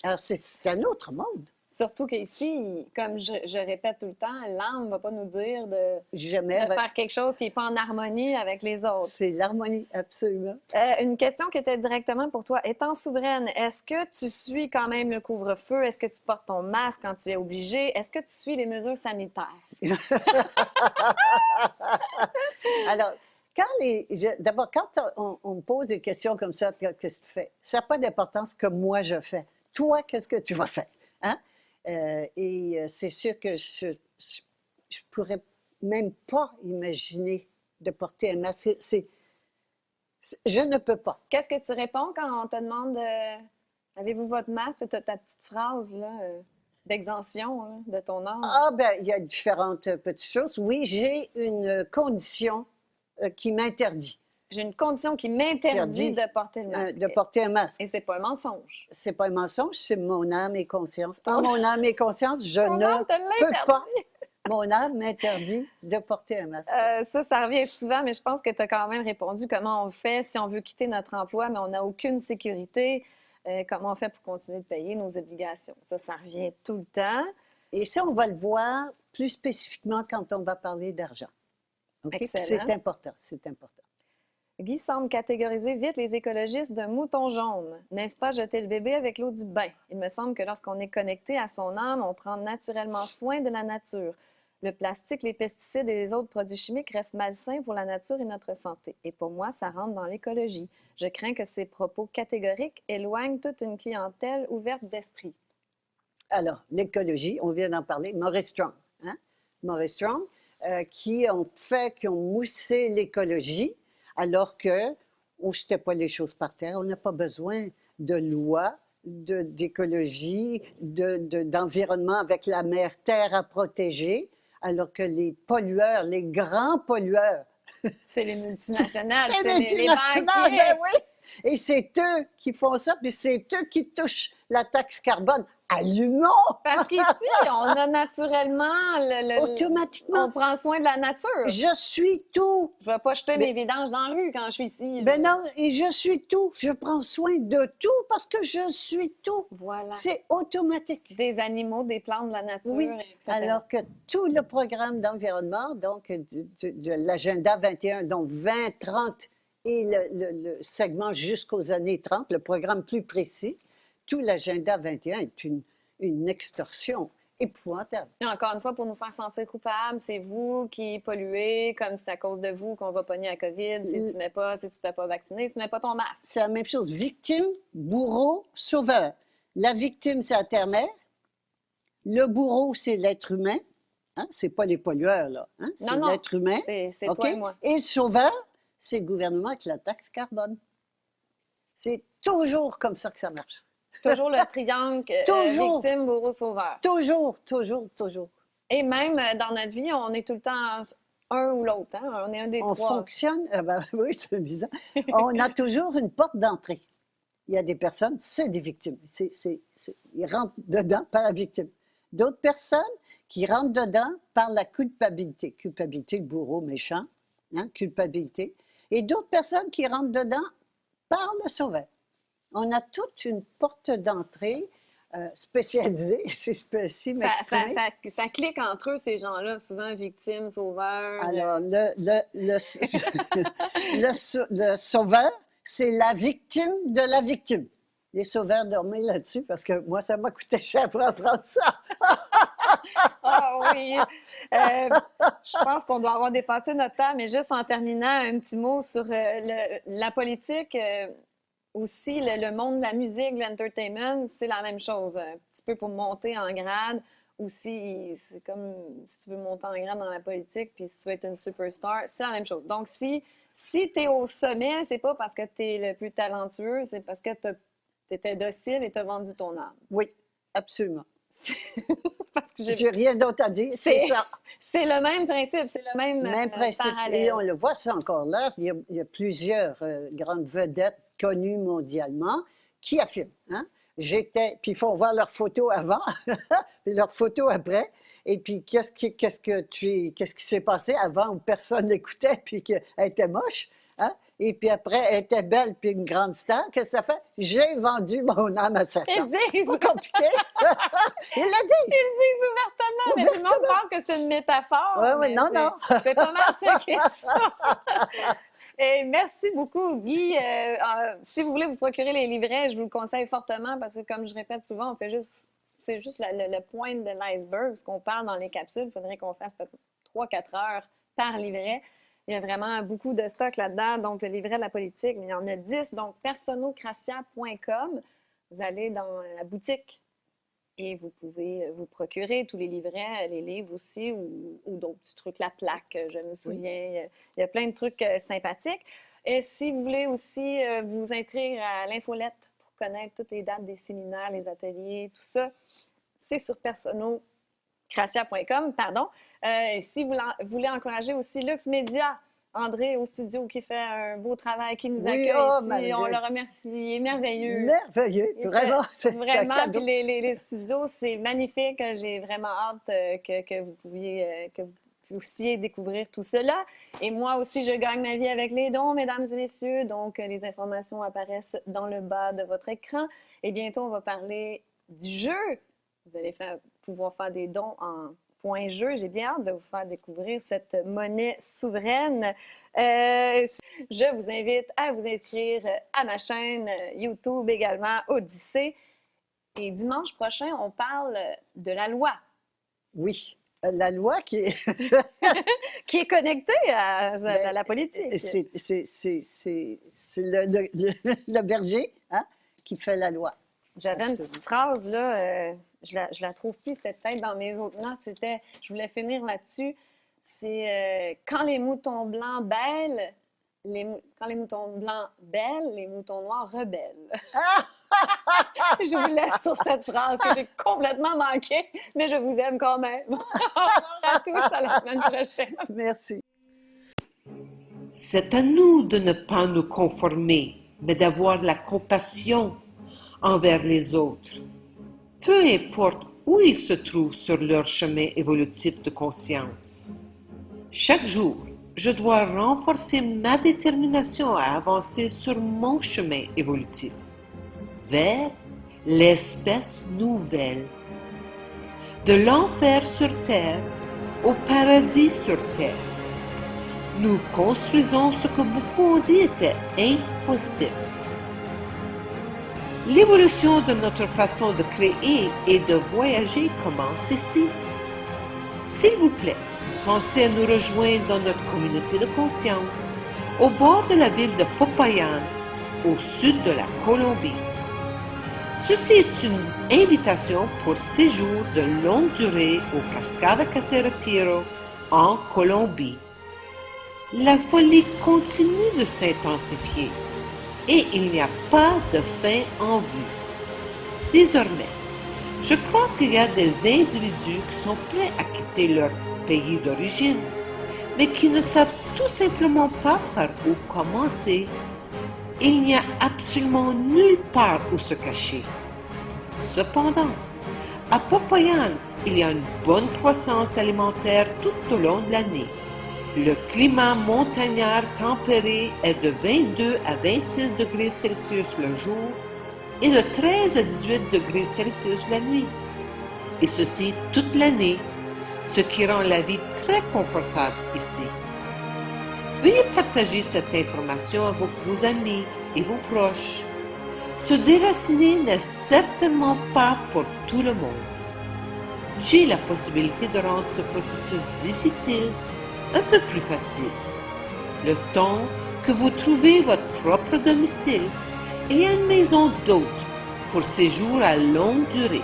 Alors, c'est un autre monde. Surtout qu'ici, comme je répète tout le temps, l'âme ne va pas nous dire de Jamais. faire quelque chose qui n'est pas en harmonie avec les autres. C'est l'harmonie, absolument. Une question qui était directement pour toi. Étant souveraine, est-ce que tu suis quand même le couvre-feu? Est-ce que tu portes ton masque quand tu es obligé? Est-ce que tu suis les mesures sanitaires? Alors, d'abord, quand on me pose des questions comme ça, qu'est-ce que tu fais? Ça n'a pas d'importance que moi je fais. Toi, qu'est-ce que tu vas faire? Hein? C'est sûr que je pourrais même pas imaginer de porter un masque. Je ne peux pas. Qu'est-ce que tu réponds quand on te demande avez-vous votre masque? Tu as ta petite phrase là, d'exemption hein, de ton âme. Ah, ben, il y a différentes petites choses. Oui, j'ai une condition qui m'interdit. J'ai une condition qui m'interdit de porter le masque. De porter un masque. Et c'est pas un mensonge. C'est pas un mensonge, c'est mon âme et conscience. En mon âme et conscience, je Ton âme te ne peux l'interdit. pas. Mon âme m'interdit de porter un masque. Ça revient souvent, mais je pense que tu as quand même répondu comment on fait si on veut quitter notre emploi, mais on n'a aucune sécurité. Comment on fait pour continuer de payer nos obligations? Ça revient tout le temps. Et ça, on va le voir plus spécifiquement quand on va parler d'argent. OK? Excellent. C'est important, c'est important. Guy semble catégoriser vite les écologistes de moutons jaunes. N'est-ce pas jeter le bébé avec l'eau du bain? Il me semble que lorsqu'on est connecté à son âme, on prend naturellement soin de la nature. Le plastique, les pesticides et les autres produits chimiques restent malsains pour la nature et notre santé. Et pour moi, ça rentre dans l'écologie. Je crains que ces propos catégoriques éloignent toute une clientèle ouverte d'esprit. Alors, l'écologie, on vient d'en parler, Maurice Strong. Hein? Maurice Strong, qui ont moussé l'écologie, alors qu'on ne jetait pas les choses par terre. On n'a pas besoin de loi d'écologie, d'environnement avec la mer, terre à protéger, alors que les pollueurs, les grands pollueurs, C'est les multinationales, c'est c'est les les multinationales, banquiers. ben oui! Et c'est eux qui font ça, puis c'est eux qui touchent la taxe carbone. Allumons! Parce qu'ici, on a naturellement, Automatiquement, on prend soin de la nature. je suis tout. Je vais pas jeter Mais- mes vidanges dans la rue quand je suis ici. Ben là. non, et je suis tout. Je prends soin de tout parce que je suis tout. Voilà. C'est automatique. Des animaux, des plantes de la nature, Oui, etc. alors que tout le programme d'environnement, donc de l'agenda 21, donc 2030 et le segment jusqu'aux années 30, le programme plus précis, tout l'agenda 21 est une extorsion épouvantable. Et encore une fois, pour nous faire sentir coupables, c'est vous qui polluez, comme c'est à cause de vous qu'on va pogner la COVID, si tu ne t'es pas vacciné, si tu n'as pas ton masque. C'est la même chose. Victime, bourreau, sauveur. La victime, c'est la terre-mère. Le bourreau, c'est l'être humain. Hein? C'est pas les pollueurs, là. Hein? C'est Non, non, l'être humain. c'est OK? toi et moi. Et le sauveur, c'est le gouvernement avec la taxe carbone. C'est toujours comme ça que ça marche. Toujours le triangle Toujours. victime, bourreau, sauveur. Toujours, toujours, toujours. Et même dans notre vie, on est tout le temps un ou l'autre. Hein? On est un des On trois. fonctionne, ben oui, c'est bizarre. On a toujours une porte d'entrée. Il y a des personnes, c'est des victimes. Ils rentrent dedans par la victime. D'autres personnes qui rentrent dedans par la culpabilité. Culpabilité, le bourreau méchant, hein, culpabilité. Et d'autres personnes qui rentrent dedans par le sauveur. On a toute une porte d'entrée spécialisée, c'est si m'exprimer. Ça clique entre eux, ces gens-là, souvent victimes, sauveurs. Alors, le sauveur, c'est la victime de la victime. Les sauveurs dormaient là-dessus parce que moi, ça m'a coûté cher pour apprendre ça. Ah oui! Je pense qu'on doit avoir dépassé notre temps, mais juste en terminant, un petit mot sur la politique. Aussi, le monde de la musique, de l'entertainment, c'est la même chose. Un petit peu pour monter en grade. Aussi, c'est comme si tu veux monter en grade dans la politique, puis si tu veux être une superstar, c'est la même chose. Donc, si tu es au sommet, c'est pas parce que tu es le plus talentueux, c'est parce que tu étais docile et tu as vendu ton âme. Oui, absolument. Parce que j'ai rien d'autre à dire, c'est ça. C'est le même principe, c'est le même principe. parallèle. Et on le voit ça encore là, il y a plusieurs grandes vedettes connues mondialement qui affirment. Hein? Puis ils font voir leurs photos avant, puis leurs photos après. Et puis, qu'est-ce qui s'est passé avant où personne n'écoutait, puis qu'elle était moche? Hein? Et puis après, elle était belle, puis une grande star. Qu'est-ce que ça fait? J'ai vendu mon âme à Satan. Ils disent. Pas compliqué. Ils le disent. Ils le disent ouvertement, mais tout le monde pense que c'est une métaphore. Oui, non, non. C'est pas mal ça qui est ça. Et merci beaucoup, Guy. Si vous voulez vous procurer les livrets, je vous le conseille fortement parce que, comme je répète souvent, c'est juste le point de l'iceberg. Ce qu'on parle dans les capsules, il faudrait qu'on fasse peut-être 3-4 heures par livret. Il y a vraiment beaucoup de stock là-dedans. Donc, le livret de la politique, il y en a 10. Donc, personocratia.com. Vous allez dans la boutique et vous pouvez vous procurer tous les livrets, les livres aussi, ou d'autres petits trucs, la plaque, je me souviens. Oui. Il y a plein de trucs sympathiques. Et si vous voulez aussi vous inscrire à l'infolette pour connaître toutes les dates des séminaires, les ateliers, tout ça, c'est sur personocratia.com, pardon. Si vous voulez encourager aussi Lux Media, André au studio qui fait un beau travail, qui nous accueille ici. On le remercie. Il est merveilleux. Merveilleux, vraiment. Vraiment, puis les studios, c'est magnifique. J'ai vraiment hâte que vous puissiez découvrir tout cela. Et moi aussi, je gagne ma vie avec les dons, mesdames et messieurs. Donc, les informations apparaissent dans le bas de votre écran. Et bientôt, on va parler du jeu. Vous allez pouvoir faire des dons en point jeu. J'ai bien hâte de vous faire découvrir cette monnaie souveraine. Je vous invite à vous inscrire à ma chaîne YouTube également, Odyssée. Et dimanche prochain, on parle de la loi. Oui, la loi qui est... qui est connectée à la politique. C'est le berger qui fait la loi. J'avais une petite phrase, là, je la trouve plus, c'était peut-être dans mes autres notes, je voulais finir là-dessus, c'est quand les moutons blancs bêlent, quand les moutons blancs bêlent, les moutons noirs rebellent. Je vous laisse sur cette phrase que j'ai complètement manquée, mais je vous aime quand même. Au revoir à tous, à la semaine prochaine. Merci. C'est à nous de ne pas nous conformer, mais d'avoir la compassion envers les autres. Peu importe où ils se trouvent sur leur chemin évolutif de conscience. Chaque jour, je dois renforcer ma détermination à avancer sur mon chemin évolutif vers l'espèce nouvelle. De l'enfer sur terre au paradis sur terre. Nous construisons ce que beaucoup ont dit était impossible. L'évolution de notre façon de créer et de voyager commence ici. S'il vous plaît, pensez à nous rejoindre dans notre communauté de conscience, au bord de la ville de Popayan, au sud de la Colombie. Ceci est une invitation pour séjour de longue durée au Cascada Café Retiro, en Colombie. La folie continue de s'intensifier et il n'y a pas de fin en vue. Désormais, je crois qu'il y a des individus qui sont prêts à quitter leur pays d'origine, mais qui ne savent tout simplement pas par où commencer. Il n'y a absolument nulle part où se cacher. Cependant, à Popayan, il y a une bonne croissance alimentaire tout au long de l'année. Le climat montagnard tempéré est de 22 à 26 degrés Celsius le jour et de 13 à 18 degrés Celsius la nuit. Et ceci toute l'année, ce qui rend la vie très confortable ici. Veuillez partager cette information avec vos amis et vos proches. Se déraciner n'est certainement pas pour tout le monde. J'ai la possibilité de rendre ce processus difficile un peu plus facile. Le temps que vous trouvez votre propre domicile et une maison d'hôte pour séjour à longue durée.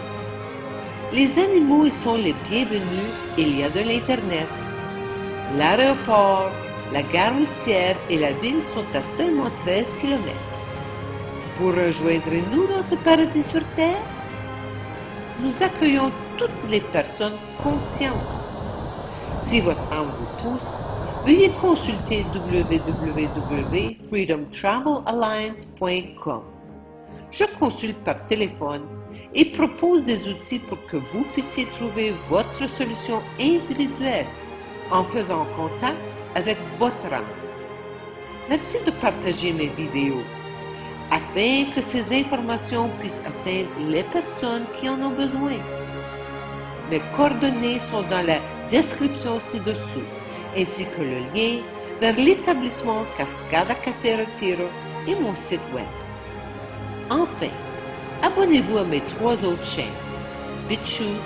Les animaux y sont les bienvenus, il y a de l'Internet. L'aéroport, la gare routière et la ville sont à seulement 13 km. Pour rejoindre-nous dans ce paradis sur Terre, nous accueillons toutes les personnes conscientes. Si votre âme vous pousse, veuillez consulter www.freedomtravelalliance.com. Je consulte par téléphone et propose des outils pour que vous puissiez trouver votre solution individuelle en faisant contact avec votre âme. Merci de partager mes vidéos afin que ces informations puissent atteindre les personnes qui en ont besoin. Mes coordonnées sont dans la description ci-dessous, ainsi que le lien vers l'établissement Cascada Café Retiro et mon site web. Enfin, abonnez-vous à mes 3 autres chaînes, BitChute,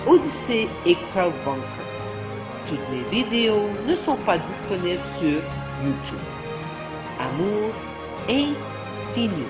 Odyssey et Crowdbunker. Toutes mes vidéos ne sont pas disponibles sur YouTube. Amour infini.